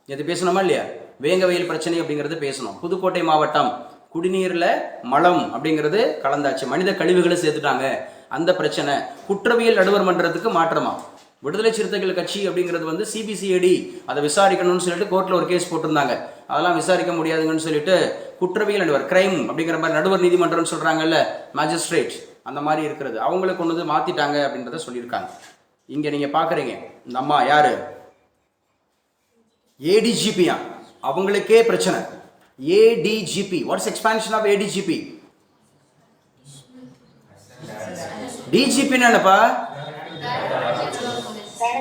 நேற்று பேசணுமா இல்லையா? வேங்கை வயல் பிரச்சனை அப்படிங்கிறது பேசணும். புதுக்கோட்டை மாவட்டம் குடிநீர்ல மலம் அப்படிங்கிறது கலந்தாச்சு, மனித கழிவுகளை சேர்த்துட்டாங்க, அந்த பிரச்சனை. குற்றவியல் நடுவர் மன்றத்துக்கு மாற்றமா? விடுதலை சிறுத்தைகள் கட்சி அப்படிங்கிறது வந்து சிபிசிஐடி அதை விசாரிக்கணும்னு சொல்லிட்டு கோர்ட்ல ஒரு கேஸ் போட்டிருந்தாங்க. அதெல்லாம் விசாரிக்க முடியாதுங்கன்னு சொல்லிட்டு குற்றவியல் நடுவர், கிரைம் அப்படிங்கிற மாதிரி நடுவர் நீதிமன்றம்னு சொல்றாங்கல்ல, மேஜிஸ்ட்ரேட், அந்த மாதிரி இருக்கிறது. அவங்களை கொண்டு வந்து மாத்திட்டாங்க அப்படின்றத சொல்லியிருக்காங்க. இங்க நீங்க பாக்குறீங்க இந்த அம்மா யாரு? ஏடிஜிபியா, அவங்களுக்கே பிரச்சனை. ADGP, what's expansion of ADGP? DGP என்னப்பா?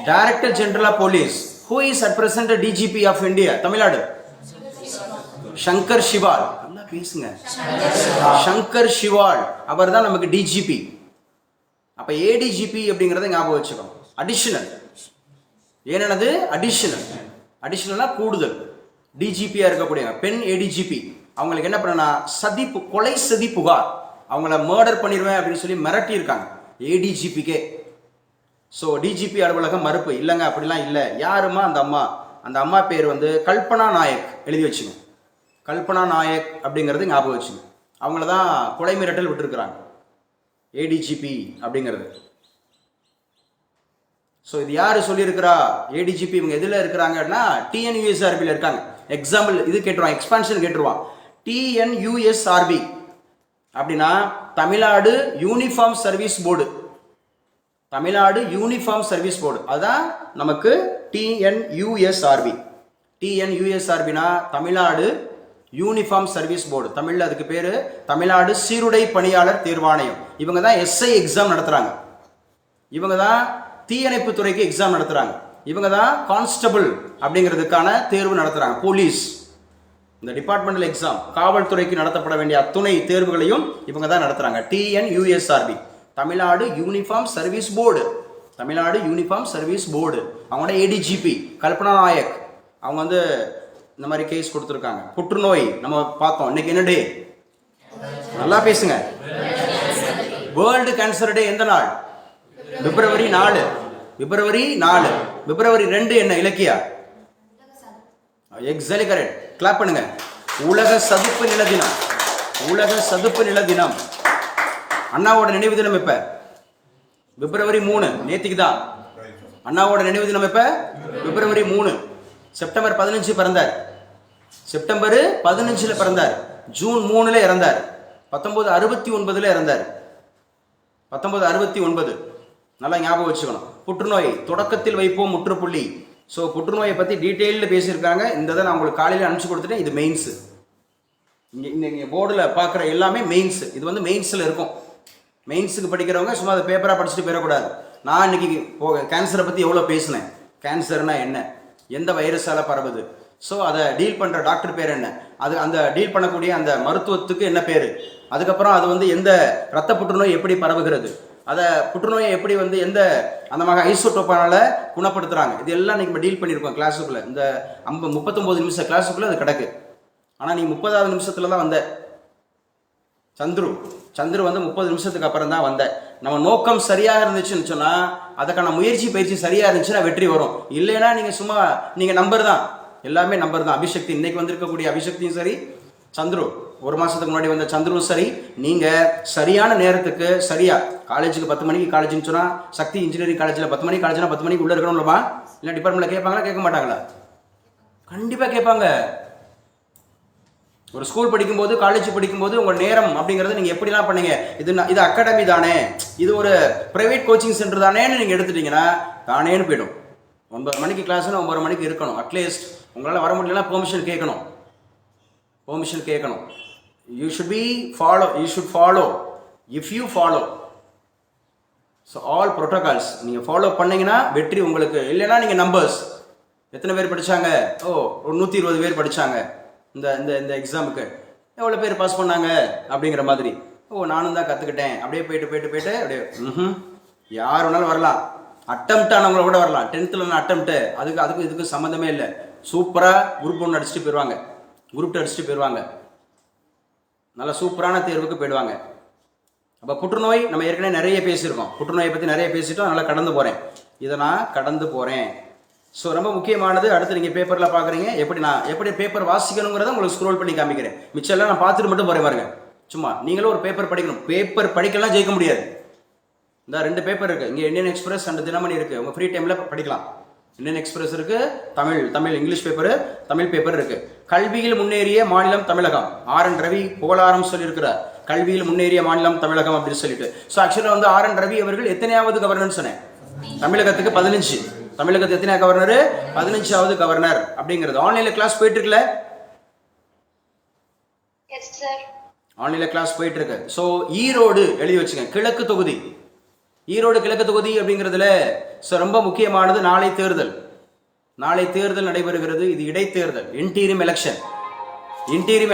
Director general of police. Who is at present DGP of India? Tamil Nadu Shankar Jiwal. நல்லா பேசுங்க. சங்கர் சிவால் அவர் தான் நமக்கு டிஜிபி. அப்ப ஏடிஜிபி அப்படிங்கறத ஞாபகம் வச்சுக்கணும். அடிஷனல். ஏனது? அடிஷனல்னா கூடுதல். டிஜிபியா இருக்கக்கூடிய பெண் ஏடிஜிபி. அவங்களுக்கு என்ன பண்ணா கொலை சதி புகார், அவங்கள மர்டர் பண்ணிடுவேன் அப்படின்னு சொல்லி மிரட்டி இருக்காங்க ஏடிஜிபிக்கே. ஸோ டிஜிபி அலுவலகம் மறுப்பு. இல்லைங்க அப்படிலாம் இல்லை. யாருமா அந்த அம்மா? அந்த அம்மா பேர் வந்து கல்பனா நாயக். எழுதி வச்சுங்க. கல்பனா நாயக் அப்படிங்கிறது ஞாபகம் வச்சுங்க. அவங்கள தான் கொலை மிரட்டல் விட்டுருக்குறாங்க ஏடிஜிபி அப்படிங்கிறது. ஸோ இது யாரு சொல்லியிருக்கிறா? ஏடிஜிபி. இவங்க எதில் இருக்கிறாங்கன்னா டிஎன்யூஎஸ்ஆர்பியில் இருக்காங்க. எக்ஸாம்பிள் இது கேட்டுருவான், எக்ஸ்பான்ஷன் கேட்டுருவான். டிஎன்யூஎஸ்ஆர்பி அப்படின்னா Tamil Nadu uniform service board. Tamil Nadu uniform service board, அதான் நமக்கு டிஎன்யூஎஸ்ஆர்பி. டிஎன்யூஎஸ்ஆர்பினா தமிழ்நாடு யூனிஃபார்ம் சர்வீஸ் போர்டு. தமிழ்ல அதுக்கு பேரு தமிழ்நாடு சீருடை பணியாளர் தேர்வாணையம். இவங்க தான் எஸ்ஐ எக்ஸாம் நடத்துறாங்க. இவங்க தான் தீயணைப்பு துறைக்கு எக்ஸாம் நடத்துறாங்க. இவங்க தான் கான்ஸ்டபிள் அப்படிங்கிறதுக்கான தேர்வு நடத்துறாங்க. போலீஸ் இந்த டிபார்ட்மெண்டல் எக்ஸாம், காவல்துறைக்கு நடத்தப்பட வேண்டிய அத்துணை தேர்வுகளையும் இவங்க தான் நடத்துறாங்க. TNUSRB, Tamil Nadu uniform service board. Tamil Nadu uniform service board. அவங்களோட ஏடிஜிபி கல்பனா நாயக். அவங்க வந்து இந்த மாதிரி கேஸ் கொடுத்துருக்காங்க. புற்றுநோய் நம்ம பார்த்தோம். இன்னைக்கு என்ன டே? நல்லா பேசுங்க. வேர்ல்டு கேன்சர் டே எந்த நாள்? February 4. February 2 என்ன இலக்கியா? Exactly correct. கிளாப் பண்ணுங்க. உலக சதுப்பு நில தினம். உலக சதுப்பு நில தினம். அண்ணாவோட நினைவு தினம் எப்ப? February 3. நேத்திக்கு தான் அண்ணாவோட நினைவு தினம் எப்ப? February 3. செப்டம்பர் 15 பிறந்தார். செப்டம்பர் 15 பிறந்தார். ஜூன் 3 இறந்தார். 1969 இறந்தார். 1969. நல்லா ஞாபகம் வச்சுக்கணும். புற்றுநோய் தொடக்கத்தில் வைப்போம் முற்றுப்புள்ளி. ஸோ புற்றுநோயை பற்றி டீட்டெயில்டு பேசியிருக்காங்க. இந்த இதை நான் உங்களுக்கு காலையில் அனுப்பிச்சு கொடுத்துட்டேன். இது மெயின்ஸு. இங்கே போர்டில் பார்க்குற எல்லாமே மெயின்ஸ். இது வந்து மெயின்ஸில் இருக்கும். மெயின்ஸுக்கு படிக்கிறவங்க சும்மா அதை பேப்பராக படிச்சுட்டு போயிடக்கூடாது. நான் இன்னைக்கு கேன்சரை பற்றி எவ்வளோ பேசினேன். கேன்சர்னா என்ன, எந்த வைரஸால் பரவுது, ஸோ அதை டீல் பண்ணுற டாக்டர் பேர் என்ன, அது அந்த டீல் பண்ணக்கூடிய அந்த மருத்துவத்துக்கு என்ன பேர், அதுக்கப்புறம் அது வந்து எந்த இரத்த புற்றுநோய் எப்படி பரவுகிறது, அதை புற்றுநோயை எப்படி வந்து எந்த அந்த மாதிரி ஐசோடோப்பானால குணப்படுத்துறாங்க, இது எல்லாம் நம்ம டீல் பண்ணியிருக்கோம் கிளாஸுக்குள்ள. இந்த 39 நிமிஷம் கிளாஸுக்குள்ள அது கிடக்கு. ஆனால் நீ 30வது நிமிஷத்துல தான் வந்த சந்துரு வந்து 30 நிமிஷத்துக்கு அப்புறம் தான் வந்த. நம்ம நோக்கம் சரியாக இருந்துச்சுன்னு சொன்னா, அதுக்கான பயிற்சி சரியா இருந்துச்சுன்னா வெற்றி வரும். இல்லைன்னா நீங்க சும்மா நீங்க நம்பர் தான், எல்லாமே நம்பர் தான். அபிஷக்தி இன்னைக்கு வந்திருக்கக்கூடிய அபிஷக்தியும் சரி, சந்துரு 1 மாசத்துக்கு முன்னாடி வந்த சந்துருவும் சரி, நீங்க சரியான நேரத்துக்கு சரியா காலேஜுக்கு 10 மணிக்கு காலேஜ்னு சொன்னா, சக்தி இன்ஜினியரிங் காலேஜ்ல 10 மணிக்கு காலேஜ்னா 10 மணிக்கு உள்ள இருக்கணும்லமா? இல்லை டிபார்ட்மெண்ட்ல கேட்பாங்களா கேட்க மாட்டாங்களா? கண்டிப்பா கேட்பாங்க. ஒரு ஸ்கூல் படிக்கும்போது காலேஜ் படிக்கும்போது உங்கள் நேரம் அப்படிங்கிறது நீங்கள் எப்படிலாம் பண்ணீங்க, இது அகாடமி தானே, இது ஒரு ப்ரைவேட் கோச்சிங் சென்டர் தானேன்னு நீங்கள் எடுத்துட்டீங்கன்னா தானேன்னு போயிடும். 9 மணிக்கு கிளாஸ்னா 9 மணிக்கு இருக்கணும். அட்லீஸ்ட் உங்களால் வர முடியலன்னா பெர்மிஷன் கேட்கணும். You should follow if you follow so all protocols நீங்கள் ஃபாலோ பண்ணீங்கன்னா வெற்றி உங்களுக்கு. இல்லைன்னா நீங்கள் நம்பர்ஸ் எத்தனை பேர் படித்தாங்க, ஒரு 120 பேர் படித்தாங்க இந்த இந்த இந்த எக்ஸாமுக்கு, எவ்வளோ பேர் பாஸ் பண்ணாங்க அப்படிங்கிற மாதிரி. நானும் தான் கற்றுக்கிட்டேன். அப்படியே போயிட்டு அப்படியே யார் வேணாலும் வரலாம். அட்டம்ப்ட் ஆனவங்கள கூட வரலாம். 10th அட்டம்ப்ட்டு, அதுக்கும் இதுக்கும் சம்மந்தமே இல்லை. சூப்பராக குரூப் 1 அடிச்சுட்டு போயிடுவாங்க, குரூப் 2 அடிச்சுட்டு போயிடுவாங்க, நல்ல சூப்பரான தேர்வுக்கு போயிடுவாங்க. அப்போ புற்றுநோய் நம்ம ஏற்கனவே நிறைய பேசியிருக்கோம். புற்றுநோயை பற்றி நிறைய பேசிட்டோம். நல்லா கடந்து போகிறேன், இதை நான் கடந்து போகிறேன். ஸோ ரொம்ப முக்கியமானது. அடுத்து நீங்கள் பேப்பரில் பார்க்குறீங்க, எப்படி பேப்பர் வாசிக்கணுங்கிறத உங்களுக்கு ஸ்க்ரோல் பண்ணி காமிக்கிறேன். மிச்சம்லாம் நான் பார்த்துட்டு மட்டும் போகிறேன் பாருங்க. சும்மா நீங்களும் ஒரு பேப்பர் படிக்கணும். பேப்பர் படிக்கலாம் ஜெயிக்க முடியாது. இந்த 2 பேப்பர் இருக்குது இங்கே, இந்தியன் எக்ஸ்பிரஸ் அண்ட் தினமணி இருக்குது. உங்கள் ஃப்ரீ டைமில் படிக்கலாம். இந்தியன் எக்ஸ்பிரஸ் இருக்குது, Tamil English paper, Tamil paper இருக்குது. கல்வியில் முன்னேறிய மாநிலம் தமிழகம், RN ரவி புகழாரம் சொல்லியிருக்கிறார். கல்வியில் முன்னேறிய மாநிலம் தமிழகம் அப்படின்னு சொல்லிட்டு. ஸோ ஆக்சுவலாக வந்து RN ரவி அவர்கள் எத்தனையாவது கவர்னர்னு சொன்னேன்? தமிழகத்துக்கு 15. தமிழகத்துக்கு எத்தனை கவர்னர்? 15வது கவர்னர் அப்படிங்கிறது. ஆன்லைன்ல கிளாஸ் போயிட்டு இருக்குல்ல? ஆன்லைன்ல கிளாஸ் போயிட்டு இருக்கு. ஸோ ஈரோடு எழுதி வச்சுங்க, கிழக்கு தொகுதி. ஈரோடு கிழக்கு தொகுதி அப்படிங்கிறதுல ரொம்ப முக்கியமானது நாளை தேர்தல் நடைபெறுகிறது. இது இடைத்தேர்தல், இன்டீரியம்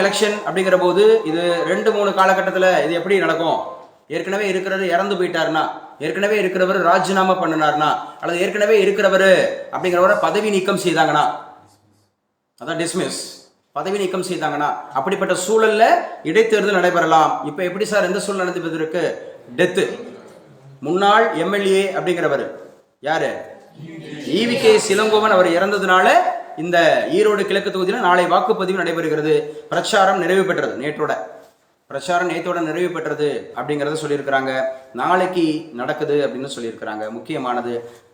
எலெக்ஷன் அப்படிங்கிற போது இது 2-3 காலகட்டத்தில் இது எப்படி நடக்கும்? ஏற்கனவே இருக்கிறவர் இறந்து போயிட்டாருன்னா, ஏற்கனவே இருக்கிறவர் ராஜினாமா பண்ணினார்னா, அல்லது ஏற்கனவே இருக்கிறவர் அப்படிங்கிறவரை பதவி நீக்கம் செய்தாங்கன்னா, அதான் டிஸ்மிஸ், பதவி நீக்கம் செய்தாங்கன்னா, அப்படிப்பட்ட சூழல்ல இடைத்தேர்தல் நடைபெறலாம். இப்ப எப்படி சார் எந்த சூழல் நடந்துருக்கு? டெத்து. முன்னாள் எம்எல்ஏ அப்படிங்கிறவர் யாரு? ஈவிகே இளங்கோவன். அவர் இறந்ததுனால இந்த ஈரோடு கிழக்கு தொகுதியில் நாளை வாக்குப்பதிவு நடைபெறுகிறது. பிரச்சாரம் நிறைவு பெற்றது நேற்றோட நிறைவு பெற்றது அப்படிங்கிறத சொல்லியிருக்கிறாங்க. நாளைக்கு நடக்குது அப்படின்னு சொல்லியிருக்கிறாங்க. முக்கியமானது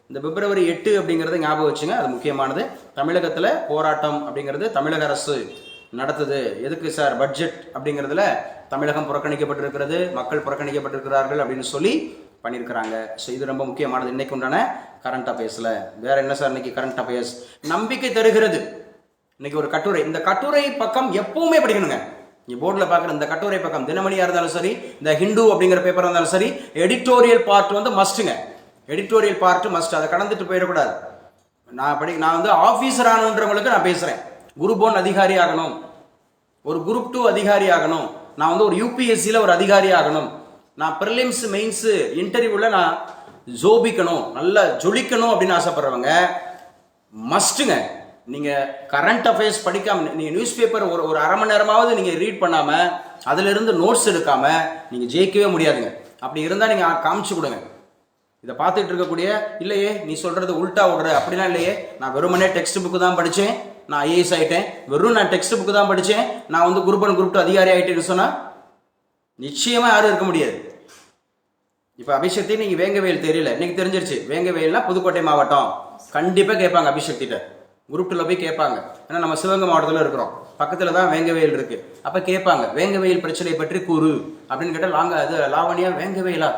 இந்த பிப்ரவரி 8 அப்படிங்கிறத ஞாபகம் வச்சுங்க, அது முக்கியமானது. தமிழகத்தில் போராட்டம் அப்படிங்கிறது தமிழக அரசு நடத்துது. எதுக்கு சார்? பட்ஜெட் அப்படிங்கிறதுல தமிழகம் புறக்கணிக்கப்பட்டிருக்கிறது, மக்கள் புறக்கணிக்கப்பட்டிருக்கிறார்கள் அப்படின்னு சொல்லி பண்ணியிருக்கிறாங்க. ஸோ இது ரொம்ப முக்கியமானது இன்னைக்கு உண்டான கரண்ட் அஃபேர்ஸில். வேற என்ன சார் இன்னைக்கு கரண்ட் அஃபேர்ஸ்? நம்பிக்கை தருகிறது. இன்னைக்கு ஒரு கட்டுரை, இந்த கட்டுரை பக்கம் எப்பவுமே படிக்கணுங்க. நீ போர்டில் பார்க்குற இந்த கட்டுரை பக்கம் தினமணியாக இருந்தாலும் சரி, இந்த ஹிந்து அப்படிங்கிற பேப்பராக இருந்தாலும் சரி, எடிட்டோரியல் பார்ட் வந்து மஸ்ட்டுங்க. Editorial part must. அதை கடந்துட்டு போயிடக்கூடாது. நான் வந்து ஆஃபீஸர் ஆகணுன்றவங்களுக்கு நான் பேசுகிறேன். குரூப் 1 அதிகாரி ஆகணும், ஒரு குரூப் 2 அதிகாரி ஆகணும், நான் வந்து ஒரு யூபிஎஸ்சியில் ஒரு அதிகாரி ஆகணும், நான் ப்ரிலிம்ஸ் மெயின்ஸ் இன்டர்வியூவில் நான் ஜோபிக்கணும், நல்லா ஜொலிக்கணும் அப்படின்னு ஆசைப்படுறவங்க மஸ்ட்டுங்க. நீங்கள் கரண்ட் அஃபேர்ஸ் படிக்காமல், நீங்கள் நியூஸ் பேப்பர் ஒரு அரை மணி நேரமாவது நீங்கள் ரீட் பண்ணாமல், அதிலிருந்து நோட்ஸ் எடுக்காமல் நீங்கள் ஜெயிக்கவே முடியாதுங்க. அப்படி இருந்தால் நீங்கள் காமிச்சு கொடுங்க. இதை பார்த்துட்டு இருக்கக்கூடிய, இல்லையே நீ சொல்கிறது உல்ட்டா விடுற அப்படிலாம் இல்லையே, நான் வெறுமனே டெக்ஸ்ட் புக்கு தான் படித்தேன், நான் ஐஏஎஸ் ஆகிட்டேன், நான் டெக்ஸ்ட் புக்கு தான் படித்தேன், நான் வந்து குரூப் 1 குரூப் 2 அதிகாரி ஆகிட்டேன்னு சொன்னால் நிச்சயமாக யாரும் இருக்க முடியாது. இப்போ அபிஷக்தி நீங்கள் வேங்கவேல் தெரியல, இன்னைக்கு தெரிஞ்சிருச்சு. வேங்கவேல்னா புதுக்கோட்டை மாவட்டம். கண்டிப்பாக கேட்பாங்க அபிஷக்திட்ட, குரூப் 2ல போய் கேட்பாங்க. ஏன்னா நம்ம சிவகங்கை மாவட்டத்தில் இருக்கிறோம், பக்கத்தில் தான் வேங்கவேல் இருக்குது. அப்போ கேட்பாங்க வேங்கவேல் பிரச்சனை பற்றி கூறு அப்படின்னு கேட்டால், அது லாவணியா வேங்கவேலா?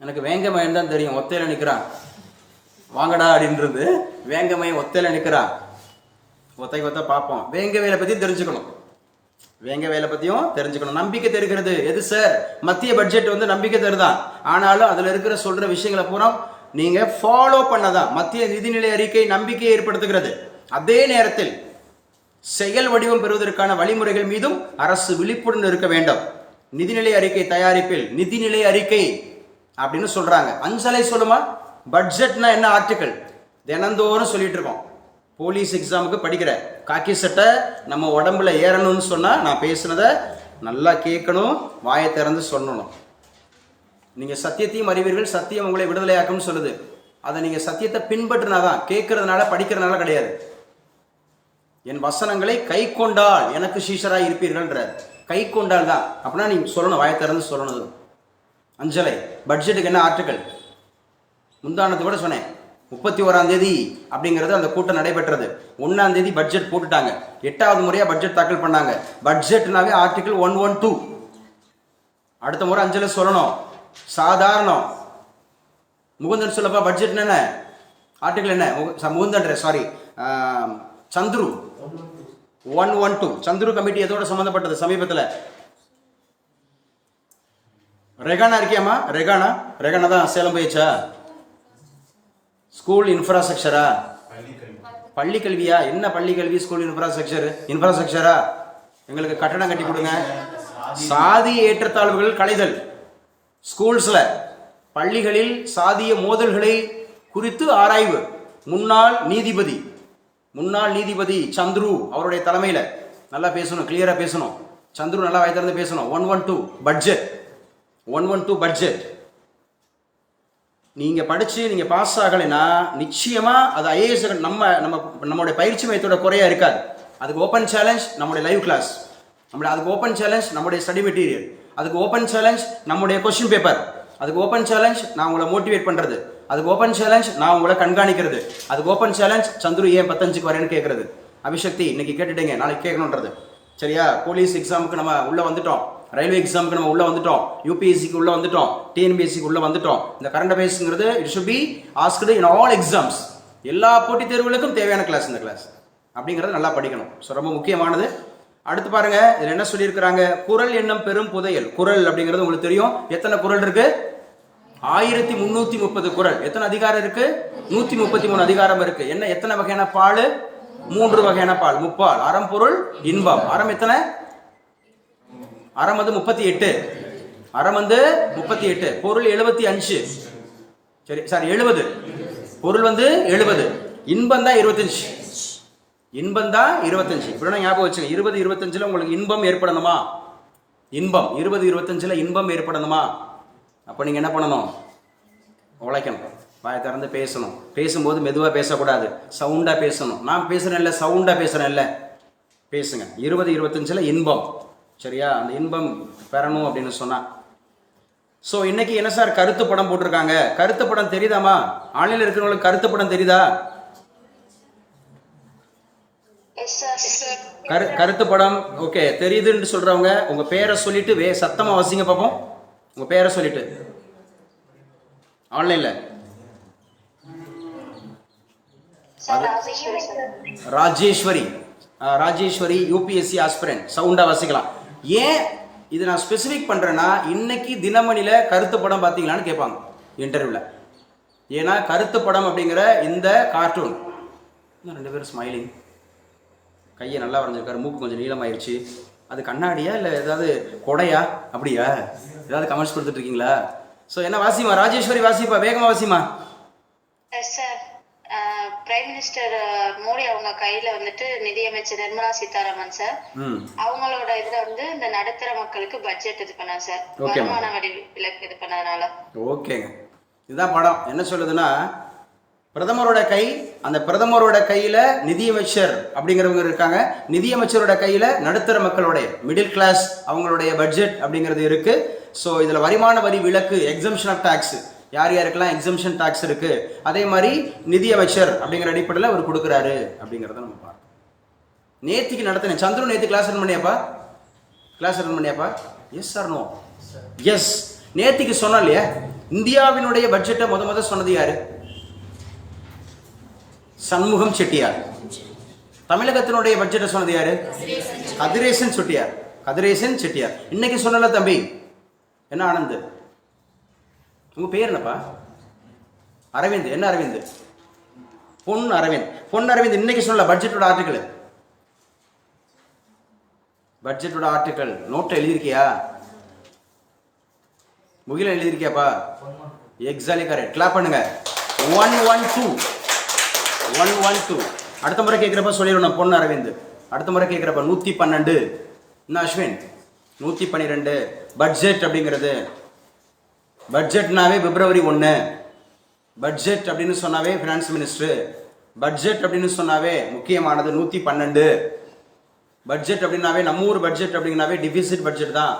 எனக்கு வேங்கமயன் தான் தெரியும், ஒத்தையில நிற்கிறான், வாங்கடா அப்படின்றது. வேங்கமயன் ஒத்தையில நிற்கிறான், ஒத்த பார்ப்போம். வேங்கவேலை பற்றி தெரிஞ்சுக்கணும், வேங்கவேலை பற்றியும் தெரிஞ்சுக்கணும். நம்பிக்கை தருகிறது எது சார்? மத்திய பட்ஜெட் வந்து நம்பிக்கை தருதான். ஆனாலும் அதில் இருக்கிற சொல்கிற விஷயங்களை பூரா நீங்கள் ஃபாலோ பண்ணதான். மத்திய நிதிநிலை அறிக்கை நம்பிக்கையை ஏற்படுத்துகிறது. அதே நேரத்தில் செயல் வடிவம் பெறுவதற்கான வழிமுறைகள் மீதும் அரசு விழிப்புடன் இருக்க வேண்டும். நிதிநிலை அறிக்கை தயாரிப்பில், நிதிநிலை அறிக்கை அப்படின்னு சொல்றாங்க. அஞ்சலை சொல்லுமா? பட்ஜெட்னா என்ன ஆர்டிக்கல் தினந்தோறும் சொல்லிட்டு இருக்கோம். போலீஸ் எக்ஸாமுக்கு படிக்கிற காக்கி சட்டை நம்ம உடம்புல ஏறணும்னு சொன்னா நான் பேசுனதை நல்லா கேட்கணும், வாயை திறந்து சொல்லணும். நீங்க சத்தியத்தையும் அறிவீர்கள், சத்தியம் உங்களை விடுதலையாக்கும்னு சொல்லுது. அதை நீங்க சத்தியத்தை பின்பற்றினாதான், கேட்கறதுனால படிக்கிறதுனால கிடையாது. என் வசனங்களை கை கொண்டால் எனக்கு சீஷராக இருப்பீர்கள்ன்ற கை கொண்டால் தான். அப்படின்னா நீ சொல்லணும், வாயை திறந்து சொல்லணும். அஞ்சலை பட்ஜெட்டுக்கு என்ன ஆர்டிக்கல்? முந்தானத்து கூட சொன்னேன், 31ஆம் தேதி அப்படிங்கிறது அந்த கூட்டம் நடைபெற்றது. 1ஆம் தேதி பட்ஜெட் போட்டுட்டாங்க. 8வது முறையா பட்ஜெட் தாக்கல் பண்ணாங்க. பட்ஜெட்னாவே ஆர்டிகல் 112. அடுத்த முறை அஞ்சலை சொல்லணும். சாதாரணம் முகுந்தன் சொல்லப்பா பட்ஜெட் என்ன ஆர்டிகல் என்ன? முகுந்தன் சாரி சந்துரு 112. சந்துரு கமிட்டி எதோட சம்பந்தப்பட்டது? சமீபத்தில் ரெகானா இருக்கியாமா? ரெகானா தான் சேலம் போயிடுச்சா? ஸ்கூல் இன்ஃப்ராஸ்ட்ரக்சரா? பள்ளி கல்வியா? என்ன பள்ளி கல்வி? ஸ்கூல் இன்ஃப்ராஸ்ட்ரக்சரா? எங்களுக்கு கட்டடம் கட்டி கொடுங்க. சாதிய ஏற்றத்தாழ்வுகள் களைதல். ஸ்கூல்ஸ்ல பள்ளிகளில் சாதிய மோதல்களை குறித்து ஆராய்வு. முன்னாள் நீதிபதி சந்துரு அவருடைய தலைமையில நல்லா பேசணும், கிளியரா பேசணும். சந்துரு நல்லா வாய் திறந்து பேசணும். 112 பட்ஜெட் நீங்க படிச்சு நீங்க பாஸ் ஆகலைன்னா நிச்சயமா அது ஐஏஎஸ் நம்மளுடைய பயிற்சி மையத்தோட குறையா இருக்காது. அதுக்கு ஓப்பன் சேலஞ்ச் நம்முடைய லைவ் கிளாஸ், அதுக்கு ஓப்பன் சேலஞ்ச் நம்முடைய ஸ்டடி மெட்டீரியல், அதுக்கு ஓப்பன் சேலஞ்ச் நம்முடைய கொஸ்டின் பேப்பர், அதுக்கு ஓப்பன் சேலஞ்ச் நான் உங்களை மோட்டிவேட் பண்றது, அதுக்கு ஓப்பன் சேலஞ்ச் நான் உங்களை கண்காணிக்கிறது, அதுக்கு ஓப்பன் சேலஞ்ச் சந்துரு ஏன் 15க்கு வரேன்னு கேட்கறது. அபிஷக்தி இன்னைக்கு கேட்டுட்டீங்க, நாளைக்கு கேட்கணுன்றது. சரியா? போலீஸ் எக்ஸாமுக்கு நம்ம உள்ள வந்துட்டோம், ரயில்வே எக்ஸாமுக்கு நம்ம உள்ள வந்துட்டோம், யூபிஎஸ்சிக்கு உள்ள வந்துட்டோம், டிஎன்பிஎஸ்சிக்கு உள்ள வந்துட்டோம். இந்த கரண்ட் அஃபேர்ஸ்ங்கிறது it should be asked in all exams. எல்லா போட்டித் தேர்வுகளுக்கும் தேவையான கிளாஸ் இந்த கிளாஸ் அப்படிங்கிறது நல்லா படிக்கணும். ஸோ ரொம்ப முக்கியமானது. அடுத்து பாருங்க, இதில் என்ன சொல்லியிருக்கிறாங்க? குறள் எண்ணம் பெரும் புதையல். குறள் அப்படிங்கிறது உங்களுக்கு தெரியும். எத்தனை குறள் இருக்கு? 1330 குறள். எத்தனை அதிகாரம் இருக்கு? 133 அதிகாரம் இருக்கு. என்ன எத்தனை வகையான பால்? 3 வகையான பால். முப்பால், அறம், பொருள், இன்பம். அறம் எத்தனை? அறம் 38. அறம் 38. பொருள் 75. சரி சாரி 70. பொருள் 70. இன்பம் தான் 25. இப்படி ஞாபகம் வச்சுங்க. 20, 25 உங்களுக்கு இன்பம் ஏற்படணுமா? 20, 25 இன்பம் ஏற்படணுமா? அப்போ நீங்க என்ன பண்ணணும்? உழைக்கணும், வாயை திறந்து பேசணும். பேசும்போது மெதுவாக பேசக்கூடாது, சவுண்டா பேசணும். நான் பேசுறேன் இல்லை, சவுண்டா பேசுறேன் இல்லை, பேசுங்க. 20, 25 இன்பம். சரியா? அந்த இன்பம் பெறணும் அப்படின்னு சொன்னா. ஸோ இன்னைக்கு என்ன சார் கருத்து படம் போட்டிருக்காங்க? கருத்து படம் தெரியுதாமா? ஆன்லைனில் இருக்கிறவங்களுக்கு கருத்து படம் தெரியுதா? கருத்து படம் ஓகே தெரியுதுன்னு சொல்றவங்க உங்க பேரை சொல்லிட்டு சத்தமா வாசிங்க பாப்போம். உங்க பேரை சொல்லிட்டு ஆன்லைன்ல. Rajeswari UPSC aspirant. சவுண்டா வாசிக்கலாம். ஏன் இது நான் ஸ்பெசிஃபிக் பண்றேன்னா, இன்னைக்கு தினமணில கருத்து படம் பாத்தீங்களான்னு கேட்பாங்க இன்டர்வியூல. ஏன்னா கருத்து படம் அப்படிங்கிற இந்த கார்ட்டூன், 2 பேரும் ஸ்மைலிங், கையை நல்லா வரைஞ்சிருக்காரு, மூக்கு கொஞ்சம் நீளமாயிருச்சு, அது கண்ணாடியா இல்லை ஏதாவது கொடையா? அப்படியா? ஏதாவது கமெண்ட்ஸ் கொடுத்துட்டு இருக்கீங்களா? ஸோ என்ன வாசிமா? ராஜேஸ்வரி வாசிப்பா, வேகமா Wasima. Sir, prime minister Modi அவங்க கையில நிதியமைச்சர் நிர்மலா சீதாராமன் சார், அவங்களோட இதுல இந்த நடுத்தர மக்களுக்கு பட்ஜெட் இது பண்ணா சார், வருமான வரி விலக்கு இது பண்ணதுனால. ஓகேங்க, இதுதான் படம். என்ன சொல்லுதுன்னா, பிரதமரோட கை, அந்த பிரதமரோட கையில நிதியமைச்சர் அப்படிங்கிறவங்க இருக்காங்க, நிதியமைச்சரோட கையில நடுத்தர மக்களுடைய மிடில் கிளாஸ் அவங்களுடைய பட்ஜெட் அப்படிங்கிறது இருக்கு. ஸோ இதுல வருமான வரி விலக்கு, எக்ஸம்ஷன் ஆஃப் டாக்ஸ், யார் யாருக்கெல்லாம் எக்ஸம்ஷன் டாக்ஸ் இருக்கு, அதே மாதிரி நிதியமைச்சர் அப்படிங்கிற அடிப்படையில் அவர் கொடுக்குறாரு அப்படிங்கிறத நம்ம பார்ப்போம். நேத்திக்கு நடத்தினேன். சந்துரு நேற்று கிளாஸ் ரன் பண்ணியாப்பா? Yes sir no? எஸ். நேத்திக்கு சொன்னா இல்லையா, இந்தியாவினுடைய பட்ஜெட்டை முத சொன்னது யாரு? சண்முகம் செட்டியார். தமிழகத்தினுடைய பட்ஜெட்டை சொன்னது யாரு? கதிரேசன் செட்டியார். இன்னைக்கு சொன்னல தம்பி, என்ன ஆனந்த், உங்க பேர் என்னப்பா? அரவிந்த். என்ன அரவிந்த்? பொன் அரவிந்த். இன்னைக்கு சொல்லல பட்ஜெட்டோட ஆர்டிக்கல் நோட்டை எழுதியிருக்கியா? முகிலன் எழுதியிருக்கியாப்பா? Exactly correct. கிளாப் பண்ணுங்க. 112 112. அடுத்த முறை கேட்குறப்ப சொல்லிடணும் பொண்ணு அரவிந்த். அடுத்த முறை கேட்குறப்ப 112. என்ன அஸ்வின்? 112. பட்ஜெட் அப்படிங்கிறது, பட்ஜெட்னாவே பிப்ரவரி 1. பட்ஜெட் அப்படின்னு சொன்னாவே ஃபினான்ஸ் மினிஸ்டர். பட்ஜெட் அப்படின்னு சொன்னாவே முக்கியமானது 112. பட்ஜெட் அப்படின்னாவே நம்ம ஊர் பட்ஜெட் அப்படின்னாவே டிஃபிசிட் பட்ஜெட் தான்.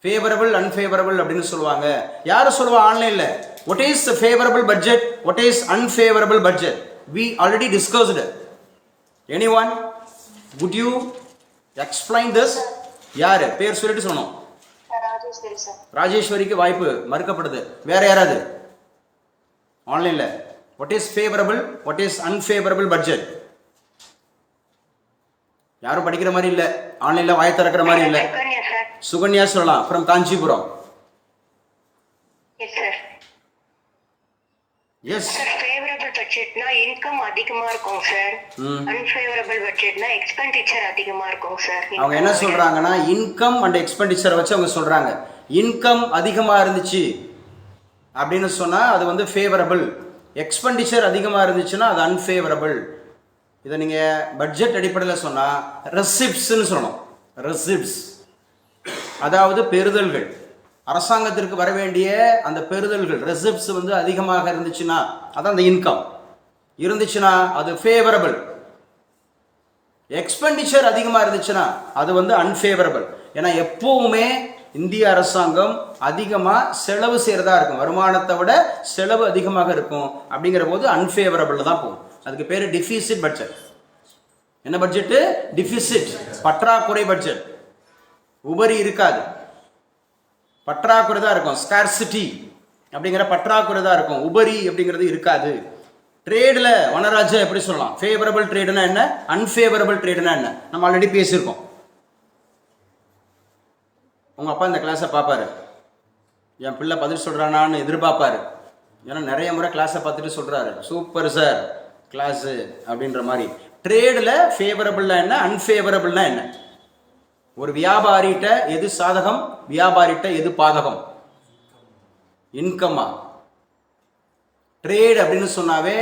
ஃபேவரபிள் அன்ஃபேவரபிள் அப்படின்னு சொல்லுவாங்க. யாரும் சொல்லுவா ஆன்லைனில்? What is favourable budget, what is unfavourable budget? We already discussed. Anyone would you explain this? யாரு பேர் சொல்லிட்டு சொன்னோம்? ராஜேஸ்வரி சார். ராஜேஸ்வரிக்கு வாய்ப்பு மறுக்கப்படுது. வேற யாராவது ஆன்லைன்ல? What is favourable, what is unfavourable budget? யாரும் படிக்கிற மாதிரி இல்ல, ஆன்லைன்ல வாய திறக்கிற மாதிரி இல்ல. சுகன்யா சொல்லலாம் from Kanchipuram. Yes sir. Yes sir, favourable பட்ஜெட்னா இன்கம் அதிகமா இருக்கும் சார். அன்ஃபேவரபிள் பட்ஜெட்னா எக்ஸ்பெண்டிச்சர் அதிகமா இருக்கும் சார். அவங்க என்ன சொல்றாங்கன்னா இன்கம் அண்ட் எக்ஸ்பெண்டிச்சரை வச்சு அவங்க சொல்றாங்க. இன்கம் அதிகமா இருந்துச்சு அப்படின்னு சொன்னா அது வந்து ஃபேவரபிள், எக்ஸ்பெண்டிச்சர் அதிகமா இருந்துச்சுன்னா அது அன்ஃபேவரபிள். இதை நீங்க பட்ஜெட் அடிப்படையில் சொன்னா ரெசிப்ட்ஸ்ன்னு சொல்லணும். ரெசிப்ட்ஸ் அதாவது பெறுதல்கள், அரசாங்கத்திற்கு வர வேண்டிய அந்த பெறுதல்கள், ரெசிப்ட்ஸ் வந்து அதிகமாக இருந்துச்சுன்னா அதான் அந்த இன்கம். இருந்துச்சுன்னா அது ஃபேவரபிள். எக்ஸ்பெண்டிச்சர் அதிகமாக இருந்துச்சுன்னா அது வந்து அன்ஃபேவரபிள். ஏன்னா எப்பவுமே இந்திய அரசாங்கம் அதிகமாக செலவு செய்கிறதா இருக்கும், வருமானத்தை விட செலவு அதிகமாக இருக்கும். அப்படிங்கிற போது அன்ஃபேவரபிள் தான் போகும். அதுக்கு பேர் டிஃபிசிட் பட்ஜெட். என்ன பட்ஜெட்டு? டிஃபிசிட், பற்றாக்குறை பட்ஜெட். உபரி இருக்காது, பற்றாக்குறை தான் இருக்கும். ஸ்கார்சிட்டி அப்படிங்கிற பற்றாக்குறை தான் இருக்கும், உபரி அப்படிங்கிறது இருக்காது. ட்ரேடில் வனராஜா எப்படி சொல்லலாம்? ஃபேவரபிள் ட்ரேடுனா என்ன, அன்ஃபேவரபிள் ட்ரேடுனா என்ன? நம்ம ஆல்ரெடி பேசியிருக்கோம். உங்கள் அப்பா இந்த கிளாஸை பார்ப்பாரு, என் பிள்ளை பதில் சொல்கிறானான்னு எதிர்பார்ப்பாரு. ஏன்னா நிறைய முறை கிளாஸை பார்த்துட்டு சொல்கிறாரு சூப்பர் சார் கிளாஸு அப்படின்ற மாதிரி. ட்ரேடில் ஃபேவரபிள்னா என்ன, அன்ஃபேவரபிள்னா என்ன? ஒரு வியாபாரிகிட்ட எது சாதகம், வியாபாரிகிட்ட எது பாதகம்? இன்கம்மா. ட்ரேட் அப்படின்னு சொன்னாவே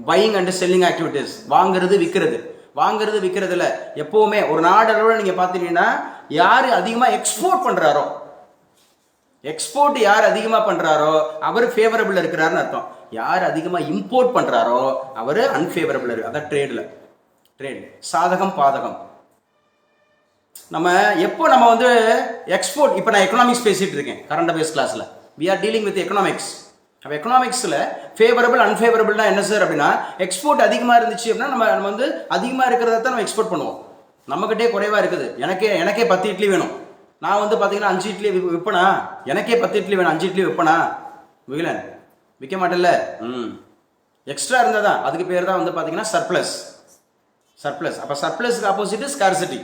பையிங் அண்ட் செல்லிங் ஆக்டிவிட்டிஸ், வாங்குறது விற்கிறது. வாங்குறது விற்கிறதுல எப்பவுமே ஒரு நாடளவில் நீங்கள் பார்த்தீங்கன்னா யார் அதிகமாக எக்ஸ்போர்ட் பண்ணுறாரோ, எக்ஸ்போர்ட் யார் அதிகமாக பண்ணுறாரோ அவர் ஃபேவரபிள் இருக்கிறாருன்னு அர்த்தம். யார் அதிகமாக இம்போர்ட் பண்ணுறாரோ அவர் அன்ஃபேவரபிள் இருக்கு. அதான் ட்ரேடில். ட்ரேட் சாதகம் பாதகம். நம்ம எப்போ நம்ம வந்து எக்ஸ்போர்ட், இப்போ நான் எக்கனாமிக்ஸ் பேசிட்டு இருக்கேன் கரண்ட் அஃபேர்ஸ் கிளாஸில். We are dealing with economics. அப்போ எக்கனாமிக்ஸில் ஃபேவரபிள் அன்ஃபேவரபிள்னா என்ன சார் அப்படின்னா, எக்ஸ்போர்ட் அதிகமாக இருந்துச்சு அப்படின்னா நம்ம வந்து அதிகமாக இருக்கிறத தான் நம்ம எக்ஸ்போர்ட் பண்ணுவோம். நம்மகிட்டே குறைவாக இருக்குது, எனக்கே 10 இட்லி வேணும், நான் வந்து பார்த்தீங்கன்னா 5 இட்லி விற்பனா, எனக்கே 10 இட்லி வேணும் 5 இட்லி விற்பனா, முகிலன் விற்க மாட்டேன்ல. எக்ஸ்ட்ரா இருந்தால் தான் அதுக்கு பேர் தான் வந்து பார்த்தீங்கன்னா சர்ப்ளஸ். சர்ப்ளஸ். அப்போ சர்ப்ளஸ்க்கு ஆப்போசிட் ஸ்கார்சிட்டி.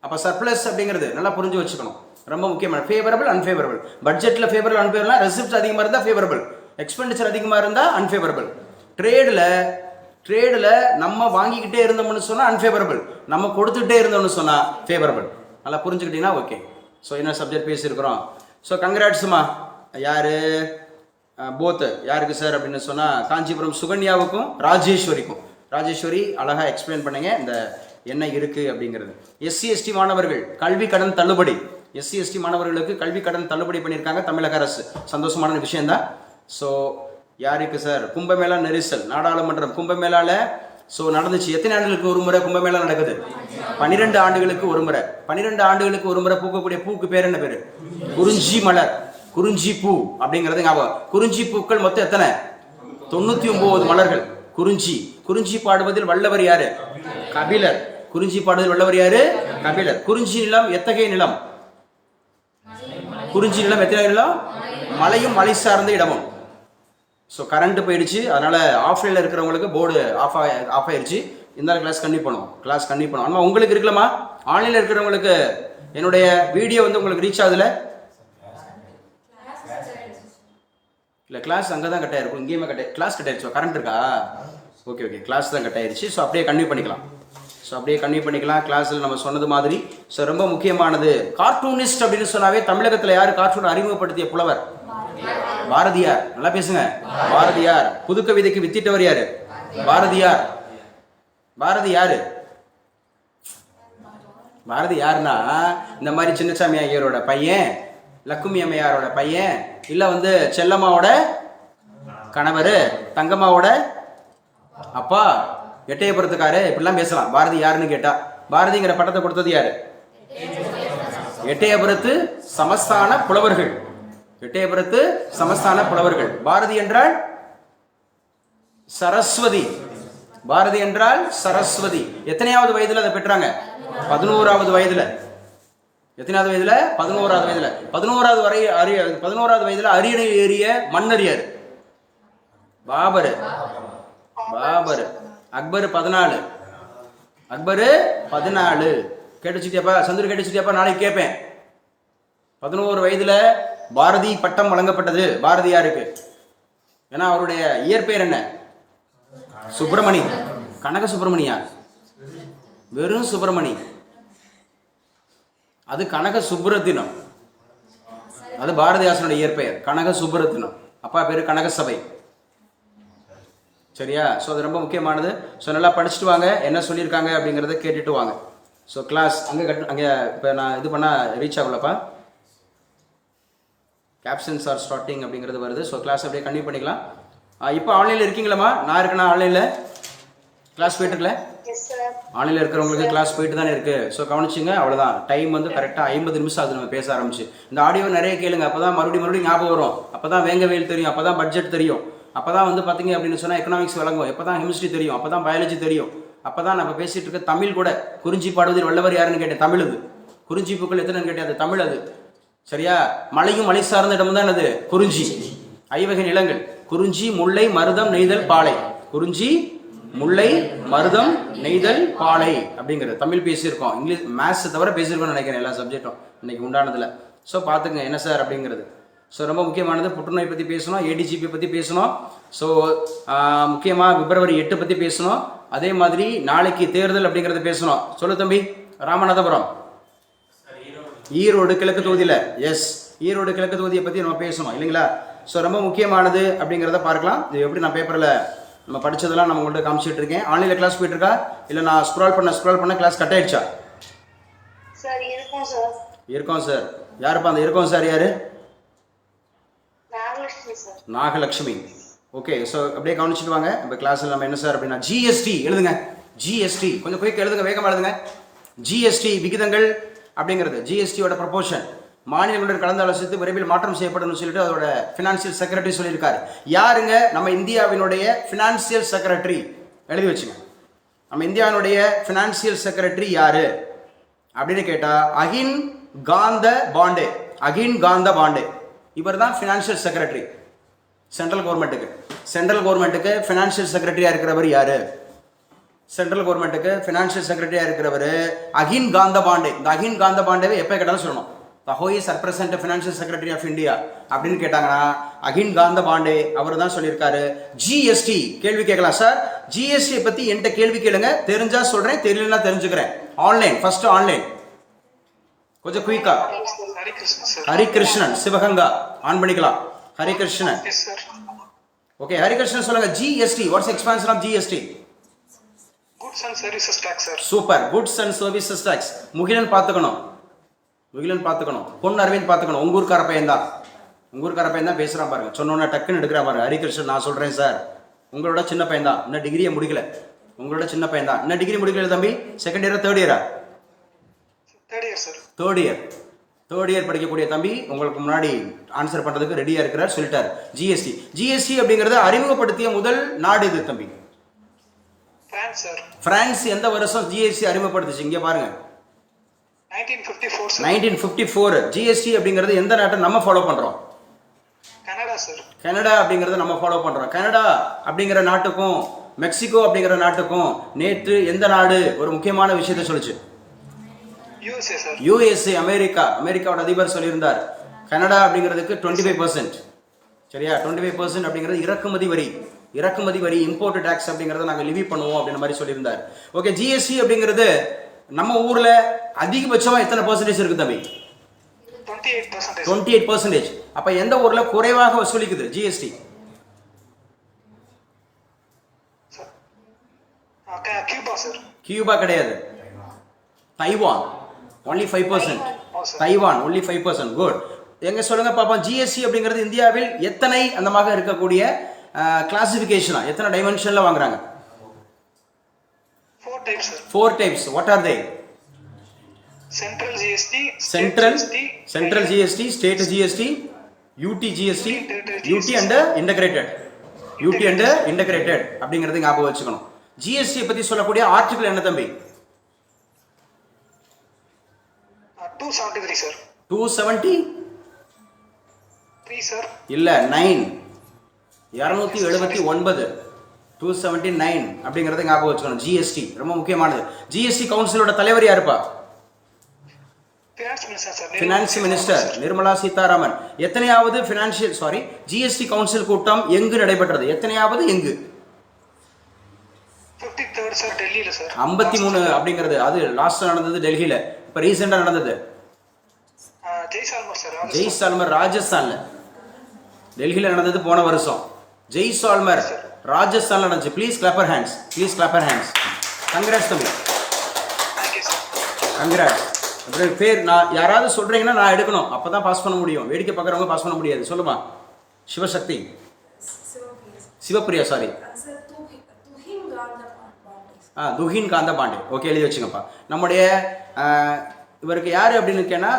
அப்போ சர்ப்ளஸ் அப்படிங்கிறது நல்லா புரிஞ்சு வச்சுக்கணும், ரொம்ப முக்கியமான. Favourable unfavourable. பட்ஜெட்டில் ஃபேவரபிள் அன்ஃபேவரபிள், ரெசிப்ட்ஸ் அதிகமாக இருந்தால் ஃபேவரபிள், எக்ஸ்பெண்டிச்சர் அதிகமாக இருந்தால் அன்ஃபேவரபிள். ட்ரேடில் நம்ம வாங்கிக்கிட்டே இருந்தோம்னு சொன்னால் அன்ஃபேவரபிள், நம்ம கொடுத்துக்கிட்டே இருந்தோம்னு சொன்னால் ஃபேவரபிள். நல்லா புரிஞ்சுக்கிட்டீங்கன்னா ஓகே. ஸோ என்ன சப்ஜெக்ட் பேசியிருக்கிறோம். ஸோ கங்க்ராட்ஸுமா. யார் போத்து யாருக்கு சார் அப்படின்னு சொன்னால் காஞ்சிபுரம் சுகன்யாவுக்கும் ராஜேஸ்வரிக்கும். ராஜேஸ்வரி அழகாக எக்ஸ்பிளைன் பண்ணுங்க இந்த என்ன இருக்குது அப்படிங்கிறது. எஸ்சி எஸ்டி மாணவர்கள் கல்வி கடன் தள்ளுபடி. எஸ்சி எஸ்டி மாணவர்களுக்கு கல்வி கடன் தள்ளுபடி பண்ணியிருக்காங்க தமிழக அரசு. சந்தோஷமான விஷயம்தான். ஸோ யாருக்கு சார்? கும்பமேளா நெரிசல், நாடாளுமன்றம் கும்பமேளாவில் ஸோ நடந்துச்சு. எத்தனை ஆண்டுகளுக்கு ஒரு முறை கும்பமேளா நடக்குது? 12 ஆண்டுகளுக்கு ஒரு முறை. 12 ஆண்டுகளுக்கு ஒரு முறை பூக்கக்கூடிய பூக்கு பேர் என்ன பேர்? குறிஞ்சி மலர், குறிஞ்சி பூ அப்படிங்கிறது ஞாபகம். குறிஞ்சி பூக்கள் மொத்தம் எத்தனை? 99 மலர்கள். குறிஞ்சி பாடுவதில் வல்லவர் யாரு? கபிலர். குறிஞ்சி பாடுவதில் வல்லவர் யாரு? கபிலர். குறிஞ்சி நிலம் எத்தகைய நிலம்? குறிஞ்சி நிலம் எத்தகைய நிலம்? மலையும் மலை சார்ந்த இடமும். ஸோ கரண்ட் போயிடுச்சு, அதனால ஆஃப்லைனில் இருக்கிறவங்களுக்கு போர்டு ஆஃப் ஆயிடுச்சு. இந்த கிளாஸ் கண்டிப்பாக பண்ணுவோம். ஆனால் உங்களுக்கு இருக்கலாமா? ஆன்லைனில் இருக்கிறவங்களுக்கு என்னுடைய வீடியோ வந்து உங்களுக்கு ரீச் ஆகுதுல? இல்லை, கிளாஸ் அங்கே தான் கட் ஆயிருக்கும், இங்கேயுமே கிளாஸ் கட் ஆயிடுச்சு. கரண்ட் இருக்கா? ஓகே, கிளாஸ் தான் கட் ஆயிடுச்சு. ஸோ அப்படியே கண்டினியூ பண்ணிக்கலாம். ஸோ அப்படியே கன்டினியூ பண்ணிக்கலாம். கிளாஸில் நம்ம சொன்னது மாதிரி ஸோ ரொம்ப முக்கியமானது கார்ட்டூனிஸ்ட் அப்படின்னு சொன்னாவே தமிழகத்தில் யார் கார்ட்டூன் அறிமுகப்படுத்திய புலவர்? பாரதியார். நல்லா பேசுங்க. பாரதியார். புது கவிதைக்கு வித்திட்டவர் யாரு? பாரதியார். பாரதி யாரு? பாரதி யாருன்னா இந்த மாதிரி சின்னசாமி ஐயரோட பையன், லக்குமி அம்மையாரோட பையன், இல்லை வந்து செல்லம்மாவோட கணவர், தங்கம்மாவோட அப்பா, எட்டயபுரத்துக்காரு, இப்படிலாம் பேசலாம். பாரதி யாருன்னு கேட்டா பாரதிங்கிற பட்டத்தை கொடுத்தது யாரு? எட்டயபுரத்து சமஸ்தான புலவர்கள். எட்டயபுரத்து சமஸ்தான புலவர்கள். பாரதி என்றால் சரஸ்வதி. பாரதி என்றால் சரஸ்வதி. எத்தனையாவது வயதுல அதை பெற்றாங்க? 11வது வயதுல. எத்தனாவது வயதுல? 11வது வயதுல. 11வது வயதுல அரியணை ஏறிய மன்னர் யாரு? பாபர். பாபர். அக்பர் 14. அக்பர் 14. கேட்டுச்சிட்டியாப்பா? சந்துரு கேட்டுச்சிட்டியாப்பா? நாளைக்கு கேட்பேன். 11 வயதுல பாரதி பட்டம் வழங்கப்பட்டது பாரதியாருக்கு. ஏன்னா அவருடைய இயற்பெயர் என்ன? சுப்பிரமணி. கனக சுப்பிரமணியா? வெறும் சுப்பிரமணி. அது கனக சுப்புரத்தினம். அது பாரதிதாசனுடைய இயற்பெயர் கனக சுப்புரத்தினம். அப்பா பேரு கனகசபை. சரியா? ஸோ அது ரொம்ப முக்கியமானது. ஸோ நல்லா படிச்சுட்டு வாங்க, என்ன சொல்லியிருக்காங்க அப்படிங்கிறத கேட்டுட்டு வாங்க. ஸோ கிளாஸ் அங்கே இப்போ நான் இது பண்ணால் ரீச் ஆகலப்பா. கேப்ஷன்ஸ் ஆர் ஸ்டார்டிங் அப்படிங்கிறது வருது. ஸோ கிளாஸ் அப்படியே கண்டினியூ பண்ணிக்கலாம். இப்போ ஆன்லைனில் இருக்கீங்களாம்மா? நான் இருக்கேனா ஆன்லைனில்? கிளாஸ் போயிட்டுருக்கல? ஆன்லைனில் இருக்கிறவங்களுக்கு கிளாஸ் போயிட்டு தானே இருக்குது. ஸோ கவனிச்சிங்க. அவ்வளோதான். டைம் வந்து கரெக்டாக 50 நிமிஷம் ஆகுது நம்ம பேச ஆரம்பிச்சு. இந்த ஆடியோ நிறைய கேளுங்க. அப்போ தான் மறுபடியும் ஞாபகம் வரும். அப்போ தான் வேங்கவேல் தெரியும். அப்போ தான் பட்ஜெட் தெரியும். அப்போ தான் வந்து பார்த்தீங்க அப்படின்னு சொன்னால் எக்கனாமிக்ஸ் விளங்கும். எப்போ தான் கெமிஸ்ட்ரி தெரியும். அப்போ தான் பயாலஜி தெரியும். அப்போ தான் நம்ம பேசிகிட்டு இருக்க தமிழ் கூட. குறிஞ்சி பாடுவதில் வல்லவர் யாருன்னு கேட்டேன், தமிழ். அது குறிஞ்சி பூக்கள் எத்தனைன்னு கேட்டேன், அது தமிழ். அது சரியா? மலையும் மலை சார்ந்த இடம் தான் அது குறிஞ்சி. ஐவகை நிலங்கள் குறிஞ்சி, முல்லை, மருதம், நெய்தல், பாலை. குறிஞ்சி, முல்லை, மருதம், நெய்தல், பாலை அப்படிங்கிறது தமிழ் பேசியிருக்கோம். இங்கிலீஷ் மேத்ஸ் தவிர பேசியிருக்கோம்னு நினைக்கிறேன் எல்லா சப்ஜெக்டும் இன்னைக்கு உண்டானதில். ஸோ பார்த்துங்க என்ன சார் அப்படிங்கிறது. ஸோ ரொம்ப முக்கியமானது. புற்றுநோய் பற்றி பேசணும், ஏடிஜிபி பற்றி பேசணும். ஸோ முக்கியமாக February 8 பற்றி பேசணும். அதே மாதிரி நாளைக்கு தேர்தல் அப்படிங்கிறது பேசணும். சொல்லு தம்பி. ராமநாதபுரம், ஈரோடு கிழக்கு தொகுதியில். எஸ், ஈரோடு கிழக்கு தொகுதியை பற்றி நம்ம பேசணும் இல்லைங்களா? ஸோ ரொம்ப முக்கியமானது அப்படிங்கிறத பார்க்கலாம். இது எப்படி நான் பேப்பரில் நம்ம படித்ததெல்லாம் நம்ம உங்கள்கிட்ட காமிச்சிட்டு இருக்கேன். ஆன்லைனில் கிளாஸ் போயிட்டு இருக்கா இல்லை நான் ஸ்க்ரால் பண்ண கிளாஸ் கட் ஆயிடுச்சா? சார் இருக்கும் சார். இருக்கோம் சார். யாருப்பா அந்த இருக்கோம் சார்? யாரு? Nagalakshmi sir. Nagalakshmi. Okay. So அப்படியே கவனிச்சுட்டு வாங்க. இப்போ கிளாஸில் நம்ம என்ன சார் அப்படின்னா ஜிஎஸ்டி எழுதுங்க. ஜிஎஸ்டி கொஞ்சம் குயிக் எழுதுங்க, வேகமாக எழுதுங்க. ஜிஎஸ்டி விகிதங்கள் அப்படிங்கிறது ஜிஎஸ்டியோட ப்ரொபோர்ஷன் மாநிலங்களுடன் கலந்து ஆலோசித்து விரைவில் மாற்றம் செய்யப்படும் சொல்லிட்டு அதோட ஃபினான்சியல் செக்ரட்டரி சொல்லியிருக்காரு. யாருங்க? நம்ம இந்தியாவினுடைய ஃபினான்சியல் செக்ரட்டரி. எழுதி வச்சுங்க. நம்ம இந்தியாவினுடைய ஃபினான்சியல் செக்ரட்டரி யாரு அப்படின்னு கேட்டா அகின் காந்த பாண்டே. அகின் காந்த பாண்டே இவர் தான் ஃபினான்சியல் செக்ரட்டரி சென்ட்ரல் கவர்மெண்ட்டுக்கு. சென்ட்ரல் கவர்மெண்ட்டுக்கு ஃபினான்சியல் செக்ரட்டரியா இருக்கிறவர் யாரு? சென்ட்ரல் கவர்மெண்ட்டுக்கு ஃபினான்சியல் செக்ரட்டரியா இருக்கிறவர் அகின் காந்த பாண்டே. இந்த அகின் காந்த பாண்டேவை எப்போ கேட்டாலும் சொல்லணும். Who is represent financial secretary of India அப்படின்னு கேட்டாங்கன்னா அகின் காந்த பாண்டே அவர் தான் சொல்லியிருக்காரு. ஜிஎஸ்டி கேள்வி கேட்கலாம் சார். ஜிஎஸ்டி பத்தி என்கிட்ட கேள்வி கேளுங்க, தெரிஞ்சா சொல்றேன், தெரியலன்னா தெரிஞ்சுக்கிறேன். ஆன்லைன் ஃபர்ஸ்ட் ஆன்லைன் கொஞ்சம் குயிக்கா. ஹரிகிருஷ்ணன் சிவகங்கா ஆன் பண்ணிக்கலாம். ஹரிகிருஷ்ணன். ஓகே ஹரிகிருஷ்ணன் சொல்லுங்க. GST what's expansion of GST? Goods and services tax, sir. Super. Goods and services tax. Mugilan பார்த்துக்கணும். பொன் அரவிந்த் பார்த்துக்கணும். உங்கூர்கார பையன் தான் பேசுகிறான் பாருங்க. சொன்னோன்னா டக்குன்னு எடுக்கிறா பாருங்க. ஹரிகிருஷ்ணன் நான் சொல்கிறேன் சார், உங்களோட சின்ன பையன் தான், இன்னும் டிகிரியை முடிக்கல. உங்களோட சின்ன பையன் தான், இன்னும் டிகிரி முடிக்கல தம்பி. செகண்ட் இயரா தேர்ட் இயரா? தேர்ட் இயர் படிக்கக்கூடிய தம்பி உங்களுக்கு முன்னாடி ஆன்சர் பண்ணுறதுக்கு ரெடியாக இருக்கிறார், சொல்லிட்டார். ஜிஎஸ்டி அப்படிங்கிறத அறிமுகப்படுத்திய முதல் நாடு இது தம்பி. பிரான்ஸ். எந்த வருஷம் ஜிஎஸ்டி அறிமுகப்படுத்துச்சு? இங்கே பாருங்க 1954. ஜிஎஸ்டி அப்படிங்கிறது எந்த நாட்டை நம்ம ஃபாலோ பண்றோம்? கனடா அப்படிங்கிறத நம்ம ஃபாலோ பண்றோம். கனடா அப்படிங்கிற நாட்டுக்கும் மெக்சிகோ அப்படிங்கிற நாட்டுக்கும் நேற்று எந்த நாடு ஒரு முக்கியமான விஷயத்தை சொல்லுச்சு? யுஎஸ்ஏ. அமெரிக்காவோட அதிபர் சொல்லியிருந்தார் கனடா அப்படிங்கிறதுக்கு 25%. சரியா? 25% அப்படிங்கிறது இறக்குமதி வரி. இறக்குமதி வரி இம்போர்ட் டேக்ஸ் அப்படிங்கிறத நாங்கள் லிவி பண்ணுவோம் அப்படின்ற மாதிரி சொல்லியிருந்தார். ஓகே, ஜிஎஸ்டி அப்படிங்கிறது நம்ம ஊரில் அதிகபட்சமாக எத்தனை பர்சன்டேஜ் இருக்குது தம்பி? 28%. அப்போ எந்த ஊரில் குறைவாக வசூலிக்குது ஜிஎஸ்டி? கியூபா கிடையாது, Taiwan. only 5%. Taiwan only 5%. Good. எங்க சொல்லுங்க பாப்போம், ஜிஎஸ்டி அப்படிங்கிறது இந்தியாவில் எத்தனை அந்தமாக இருக்கக்கூடிய கிளாசிபிகேஷனா எத்தனை டைமென்ஷன்ல வாங்குறாங்க? 4 types. What are they? Central GST, Central GST, State GST, UT GST, UT and integrated. UT and integrated அப்படிங்கிறது ஞாபகம் வச்சுக்கணும். ஜிஎஸ்டி பத்தி சொல்லக்கூடிய ஆர்டிகல் என்ன தம்பி? 273 sir. 273 sir. இல்ல 9. 279. 279 அப்படிங்கறத ஞாபகம் வச்சுக்கணும். ஜிஎஸ்டி ரொம்ப முக்கியமானது. ஜிஎஸ்டி கவுன்சிலோட தலைவர் யாருப்பா? Finance minister Nirmala Sitharaman. எத்தனையாவது ஜிஎஸ்டி கவுன்சில் கூட்டம் எங்கு நடைபெற்றது? எத்தனையாவது எங்கு? 53rd sir, டெல்லியில சார். 53 அப்படிங்கிறது அது லாஸ்ட் நடந்தது டெல்லியில. இப்ப ரீசெண்டா நடந்தது ஜெய்சால்மர் ராஜஸ்தான்ல. டெல்லியில நடந்தது போன வருஷம். ஜெய்சால்மர் ராஜஸ்தான்ல நடந்துச்சு. Please clapper hands. கங்க்ராட்ஸ் தம்பி, கங்க்ராட்ஸ். அப்புறம் பேர் நான் யாராவது சொல்றீங்கன்னா நான் எடுக்கணும், அப்பதான் பாஸ் பண்ண முடியும். வேடிக்கை பார்க்குறவங்க பாஸ் பண்ண முடியாது. சொல்லுமா. சிவசக்தி, சிவப்பிரியா, சாரி, துஹின் காந்த பாண்டே. ஓகே, எழுதி வச்சுங்கப்பா. நம்முடைய இவருக்கு யாரு அப்படின்னு கேட்டா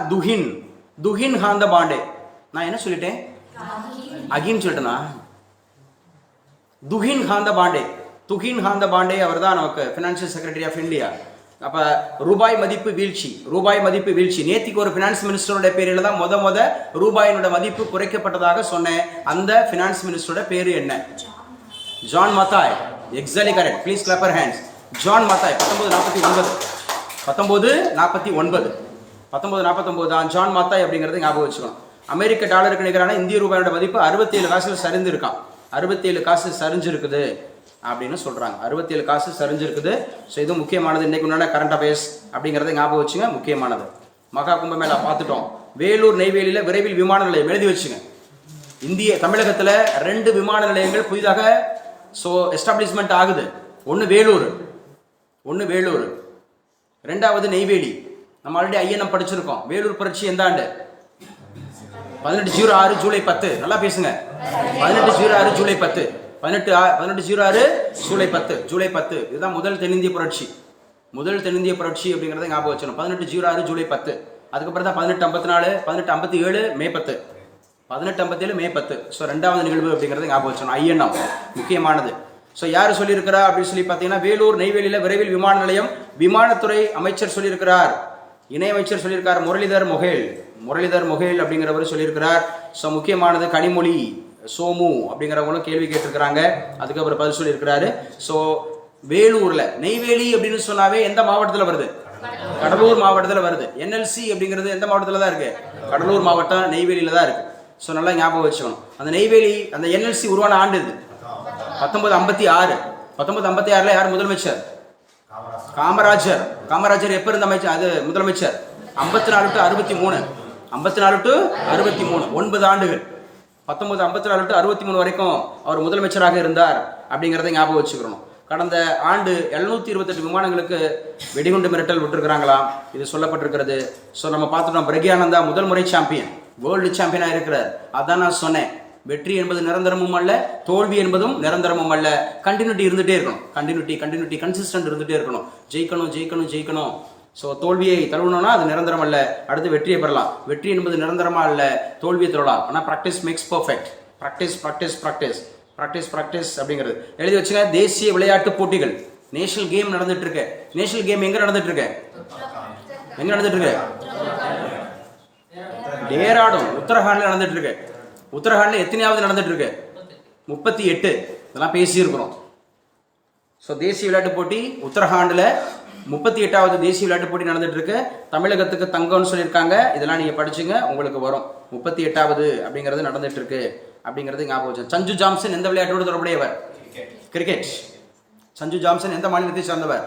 துஹின் காந்த பாண்டே. நான் என்ன சொல்லிட்டேன்? அகின்னு சொல்லிட்டேனா? துஹின் காந்த பாண்டே அவர் தான் நமக்கு ஃபினான்ஷியல் செக்ரட்டரி ஆஃப் இந்தியா. அப்ப ரூபாய் மதிப்பு வீழ்ச்சி. நேத்திக்கு ஒரு பினான்ஸ் மினிஸ்டரோட பேரில் தான் முத ரூபாயினோட மதிப்பு குறைக்கப்பட்டதாக சொன்னேன். அந்த பினான்ஸ் மினிஸ்டரோட பேரு என்ன? John Mathai. Exactly correct. Please clapper hands. John Mathai. 1949 தான் ஜான் மத்தாய் அப்படிங்கறது ஞாபகம் வச்சுக்கணும். அமெரிக்க டாலருக்கு நிகரான இந்திய ரூபாயோட மதிப்பு 67 காசுல சரிந்திருக்கான். 67 காசு சரிஞ்சிருக்குது அப்படின்னு சொல்றாங்க. 67 காசு சரிஞ்சிருக்குது. ஸோ இது முக்கியமானது. இன்னைக்கு உண்டான கரண்ட் அஃபேர்ஸ் அப்படிங்கறத ஞாபகம் வச்சுங்க, முக்கியமானது. மகா கும்பமேளா பார்த்துட்டோம். வேலூர் நெய்வேலியில விரைவில் விமான நிலையம் எழுதி வச்சுங்க. தமிழகத்துல 2 விமான நிலையங்கள் புதிதாக எஸ்டாப்ளிஷ்மெண்ட் ஆகுது. ஒன்னு வேலூர், ரெண்டாவது நெய்வேலி. நம்ம ஆல்ரெடி ஐஎன்எம் படிச்சிருக்கோம். வேலூர் புரட்சி எந்த ஆண்டு? 1806 ஜூலை 10. நல்லா பேசுங்க. 1806 ஜூலை 10. 1806 ஜூலை 10. இதுதான் முதல் தென்னிந்திய புரட்சி அப்படிங்கறத ஞாபகம் வச்சுக்கணும். 1806 ஜூலை 10. அதுக்கப்புறம் தான் 1854, 1857 மே 10. 1857 மே 10. ஸோ ரெண்டாவது நிகழ்வு அப்படிங்கறத ஞாபகம் வச்சுக்கணும். ஐஎன்எம் முக்கியமானது. ஸோ யார் சொல்லியிருக்கிறா அப்படின்னு சொல்லி பார்த்தீங்கன்னா, வேலூர் நெய்வேலியில விரைவில் விமான நிலையம். விமானத்துறை அமைச்சர் சொல்லியிருக்கிறார், இணையமைச்சர் சொல்லியிருக்கார் முரளிதர் மொஹேல் அப்படிங்கிறவர் சொல்லியிருக்கிறார். ஸோ முக்கியமானது. கனிமொழி சோமு அப்படிங்கிறவங்களும் கேள்வி கேட்டிருக்கிறாங்க, அதுக்கப்புறம் பதில் சொல்லியிருக்கிறாரு. ஸோ வேலூர்ல, நெய்வேலி அப்படின்னு சொன்னாவே எந்த மாவட்டத்தில் வருது? கடலூர் மாவட்டத்தில் வருது. என்எல்சி அப்படிங்கிறது எந்த மாவட்டத்தில் தான் இருக்கு? கடலூர் மாவட்டம், நெய்வேலியில தான் இருக்கு. ஸோ நல்லா ஞாபகம் வச்சுக்கணும். அந்த நெய்வேலி, அந்த என்எல்சி உருவான ஆண்டு இது 1956. 1956 யார் முதலமைச்சர்? காமராஜர். எப்ப இருந்த அமைச்சர்? அது முதலமைச்சர். 54 to 63. 9 ஆண்டுகள். 1954 to 63 வரைக்கும் அவர் முதலமைச்சராக இருந்தார் அப்படிங்கறத ஞாபகம் வச்சுக்கணும். கடந்த ஆண்டு 728 விமானங்களுக்கு வெடிகுண்டு மிரட்டல் விட்டுருக்கிறாங்களாம், இது சொல்லப்பட்டிருக்கிறது. ஸோ நம்ம பார்த்துட்டோம். பிரக்யானந்தா முதல் முறை சாம்பியன், வேர்ல்டு சாம்பியனா இருக்கிறார். அதான் நான் சொன்னேன், வெற்றி என்பது நிரந்தரமும் அல்ல, தோல்வி என்பதும் நிரந்தரமும் அல்ல. கண்டினியூட்டி இருந்துட்டே இருக்கணும். கண்டினியூட்டி கன்சிஸ்டன்ட் இருந்துட்டே இருக்கணும். ஜெயிக்கணும். ஸோ தோல்வியை தழுவணும்னா அது நிரந்தரம் அல்ல. அடுத்து வெற்றியை பெறலாம். வெற்றி என்பது நிரந்தரமா அல்ல, தோல்வியை தரலாம். ஆனால் ப்ராக்டிஸ் மேக்ஸ் பர்ஃபெக்ட். ப்ராக்டிஸ் அப்படிங்கிறது எழுதி வச்சுங்க. தேசிய விளையாட்டு போட்டிகள், நேஷனல் கேம் நடந்துட்டு இருக்கு. நேஷனல் கேம் எங்க நடந்துட்டு இருக்கு? டேராடூன், உத்தரகாண்ட்ல நடந்துட்டு இருக்கு. உத்தரகாண்ட்ல எத்தனையாவது நடந்துட்டு இருக்கு? 38. இதெல்லாம் பேசியிருக்கிறோம். ஸோ தேசிய விளையாட்டு போட்டி உத்தரகாண்டில் 38வது தேசிய விளையாட்டு போட்டி நடந்துட்டு இருக்கு. தமிழகத்துக்கு தங்கம்னு சொல்லியிருக்காங்க. இதெல்லாம் நீங்க படிச்சுங்க, உங்களுக்கு வரும். 38வது அப்படிங்கிறது நடந்துட்டு இருக்கு அப்படிங்கிறது ஞாபகம் வச்சு. சஞ்சு ஜாம்சன் எந்த விளையாட்டோடு தொடர்புடையவர்? கிரிக்கெட். சஞ்சு ஜாம்சன் எந்த மாநிலத்தை சார்ந்தவர்?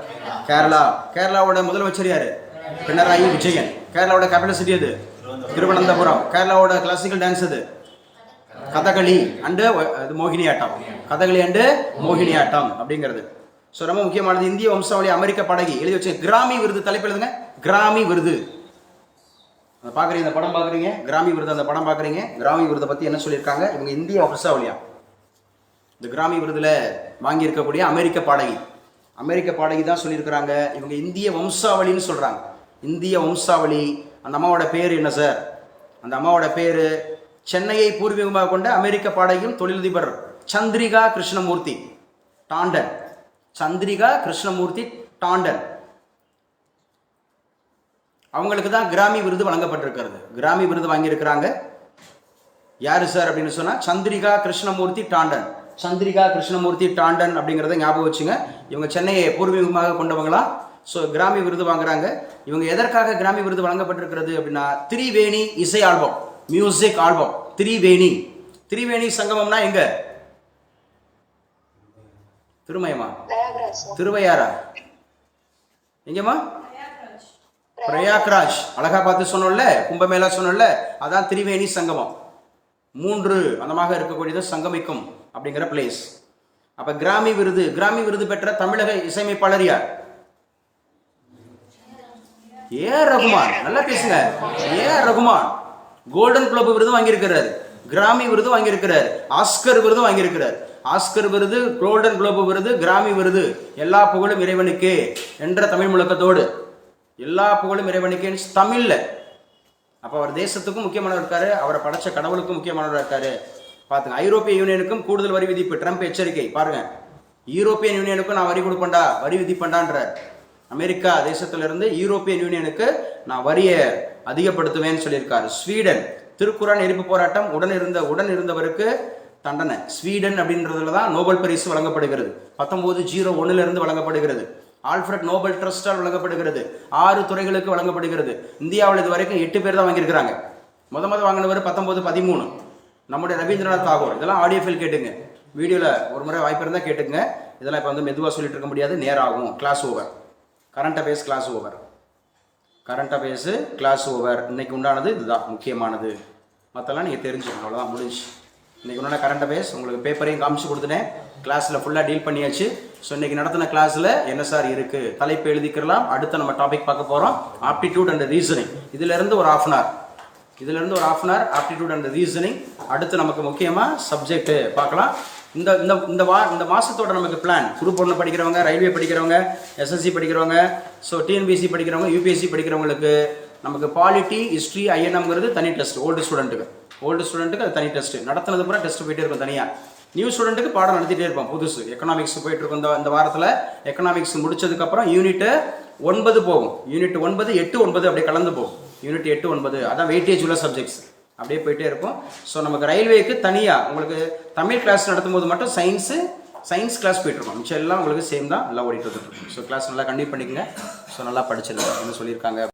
கேரளா. கேரளாவோட முதலமைச்சர் யாரு? பினராயி விஜயன். கேரளாவோட கேபிட்டல் சிட்டி எது? திருவனந்தபுரம். கேரளாவோட கிளாசிக்கல் டான்ஸ் எது? கதகளி அண்டு மோகினி ஆட்டம். கதகளி அண்டு மோகினி ஆட்டம் அப்படிங்கிறது. ஸோ ரொம்ப முக்கியமானது. இந்திய வம்சாவளி அமெரிக்க பாடகி. எழுதி வச்சு கிராமி விருது தலைப்பு எழுதுங்க. கிராமி விருது பார்க்குறீங்க, இந்த படம் பார்க்குறீங்க, கிராமி விருது அந்த படம் பார்க்குறீங்க. கிராமி விருதை பற்றி என்ன சொல்லியிருக்காங்க? இவங்க இந்திய வம்சாவளியா. இந்த கிராமி விருதில் வாங்கியிருக்கக்கூடிய அமெரிக்க பாடகி. அமெரிக்க பாடகி தான் சொல்லியிருக்கிறாங்க இவங்க இந்திய வம்சாவளின்னு சொல்கிறாங்க. இந்திய வம்சாவளி. அந்த அம்மாவோட பேர் என்ன சார்? அந்த அம்மாவோட பேர் சென்னையை பூர்வீகமாக கொண்ட அமெரிக்க பாடகியும் தொழிலதிபர் சந்திரிகா கிருஷ்ணமூர்த்தி டாண்டன். சந்திரிகா கிருஷ்ணமூர்த்தி டாண்டன். அவங்களுக்கு தான் கிராமி விருது வழங்கப்பட்டிருக்கிறது. கிராமி விருது வாங்கியிருக்கிறாங்க. யாரு சார் அப்படின்னு சொன்னா சந்திரிகா கிருஷ்ணமூர்த்தி டாண்டன். சந்திரிகா கிருஷ்ணமூர்த்தி டாண்டன் அப்படிங்கிறத ஞாபகம் வச்சுங்க. இவங்க சென்னையை பூர்வீகமாக கொண்டவங்களா. ஸோ கிராமி விருது வாங்குறாங்க. இவங்க எதற்காக கிராமி விருது வழங்கப்பட்டிருக்கிறது அப்படின்னா திரிவேணி இசை album, music album. Triveni. Triveni சங்கமம்னா எங்க? திருமயமா? திருவையாரா? எங்கம்மா? பிரயாக்ராஜ். அழகா பார்த்து சொன்னோம்ல, கும்பமேளா சொன்னோம்ல, அதான் திரிவேணி சங்கமம். 3 அந்தமாக இருக்கக்கூடியது சங்கமிக்கும் அப்படிங்கிற பிளேஸ். அப்ப கிராமி விருது. கிராமி விருது பெற்ற தமிழக இசையமைப்பாளர் யார்? ஏஆர் ரகுமான். நல்லா பேசுங்க. ஏஆர் ரகுமான் கோல்டன் குளோப் விருது வாங்கியிருக்கிறார். கிராமி விருது வாங்கியிருக்கிறார். ஆஸ்கர் விருது வாங்கியிருக்கிறார். ஆஸ்கர் விருது, கோல்டன் குளோப் விருது, கிராமி விருது. எல்லா புகழும் இறைவனுக்கே என்ற தமிழ் முழக்கத்தோடு எல்லா புகழும் இறைவனுக்கே தமிழ்ல. அப்ப அவர் தேசத்துக்கும் முக்கியமானவர் இருக்காரு, அவரை படைச்ச கடவுளுக்கும் முக்கியமானவர் இருக்காரு. பாத்துங்க. ஐரோப்பிய யூனியனுக்கும் கூடுதல் வரி விதிப்பு. ட்ரம்ப் எச்சரிக்கை. பாருங்க, யூரோப்பியன் யூனியனுக்கும் நான் வரி கொடுப்பேன்டா, வரி விதிப்பேன்டான்ற. அமெரிக்கா தேசத்திலிருந்து யூரோப்பியன் யூனியனுக்கு நான் வரியை அதிகப்படுத்துவேன்னு சொல்லியிருக்காரு. ஸ்வீடன் திருக்குரான் எரிப்பு போராட்டம் உடன் இருந்தவருக்கு தண்டனை. ஸ்வீடன் அப்படின்றதுல தான் நோபல் பரிசு வழங்கப்படுகிறது. 1901 இருந்து வழங்கப்படுகிறது. ஆல்ஃபிரட் நோபல் ட்ரஸ்டால் வழங்கப்படுகிறது. 6 துறைகளுக்கு வழங்கப்படுகிறது. இந்தியாவில் இது வரைக்கும் 8 பேர் தான் வாங்கியிருக்கிறாங்க. முத வாங்கினவர் 1913 நம்முடைய ரவீந்திரநாத் தாகூர். இதெல்லாம் ஆடியோ ஃபைல் கேட்டுங்க. வீடியோவில் ஒரு முறை வாய்ப்பு இருந்தால் கேட்டுங்க. இதெல்லாம் இப்போ வந்து மெதுவாக சொல்லிட்டு இருக்க முடியாது, நேரம் ஆகும். Class over. Current affairs class over. Current affairs class over. இன்னைக்கு உண்டானது இதுதான் முக்கியமானது. மற்றெல்லாம் நீங்கள் தெரிஞ்சுக்கணும். அவ்வளோதான், முடிஞ்சு. இன்றைக்கி உண்டான கரண்ட் அஃபேர்ஸ் உங்களுக்கு பேப்பரையும் காமிச்சு கொடுத்துட்டேன். கிளாஸில் ஃபுல்லாக டீல் பண்ணியாச்சு. ஸோ இன்றைக்கி நடத்தின கிளாஸில் என்ன சார் இருக்குது, தலைப்பு எழுதிக்கலாம். அடுத்து நம்ம டாபிக் பார்க்க போகிறோம், ஆப்டிடியூட் அண்ட் ரீசனிங். இதிலேருந்து ஒரு ½ hour ஆப்டிடியூட் அண்ட் ரீசனிங். அடுத்து நமக்கு முக்கியமாக சப்ஜெக்ட் பார்க்கலாம். இந்த மாதத்தோட நமக்கு பிளான். குரூப் 1 படிக்கிறவங்க, ரயில்வே படிக்கிறவங்க, எஸ்எஸ்சி படிக்கிறவங்க, ஸோ டிஎன்பிசி படிக்கிறவங்க, யூபிஎஸ்சி படிக்கிறவங்களுக்கு நமக்கு பாலிட்டி, ஹிஸ்ட்ரி, ஐஎன்எம்ங்கிறது தனி டெஸ்ட். ஓல்டு ஸ்டூடெண்ட்டுக்கு அது தனி டெஸ்ட். நடத்தினது பூரா டெஸ்ட் போயிட்டே இருக்கும் தனியாக. நியூ ஸ்டூடெண்ட்டுக்கு பாடம் நடத்திட்டே இருப்போம். புதுசு எக்கனாமிக்ஸ் போயிட்டு இருக்கும். இந்த வாரத்தில் எக்கனாமிக்ஸ் முடிச்சதுக்கப்புறம் யூனிட் 9 போகும். யூனிட் 9, 8, 9 அப்படியே கலந்து போகும். யூனிட் 8, 9 அதான் வெயிட்டேஜ் உள்ள சப்ஜெக்ட்ஸ். அப்படியே போயிட்டே இருக்கும். ஸோ நமக்கு ரயில்வேக்கு தனியாக உங்களுக்கு தமிழ் கிளாஸ் நடத்தும் போது மட்டும் சயின்ஸ் கிளாஸ் போயிட்டுருக்கோம். மிச்சம் எல்லாம் உங்களுக்கு சேம் தான், நல்லா ஓடிட்டு இருக்கும். ஸோ கிளாஸ் நல்லா கண்டிப்பாக பண்ணிக்கங்க. ஸோ நல்லா படிச்சிருக்கேன் என்ன சொல்லியிருக்காங்க.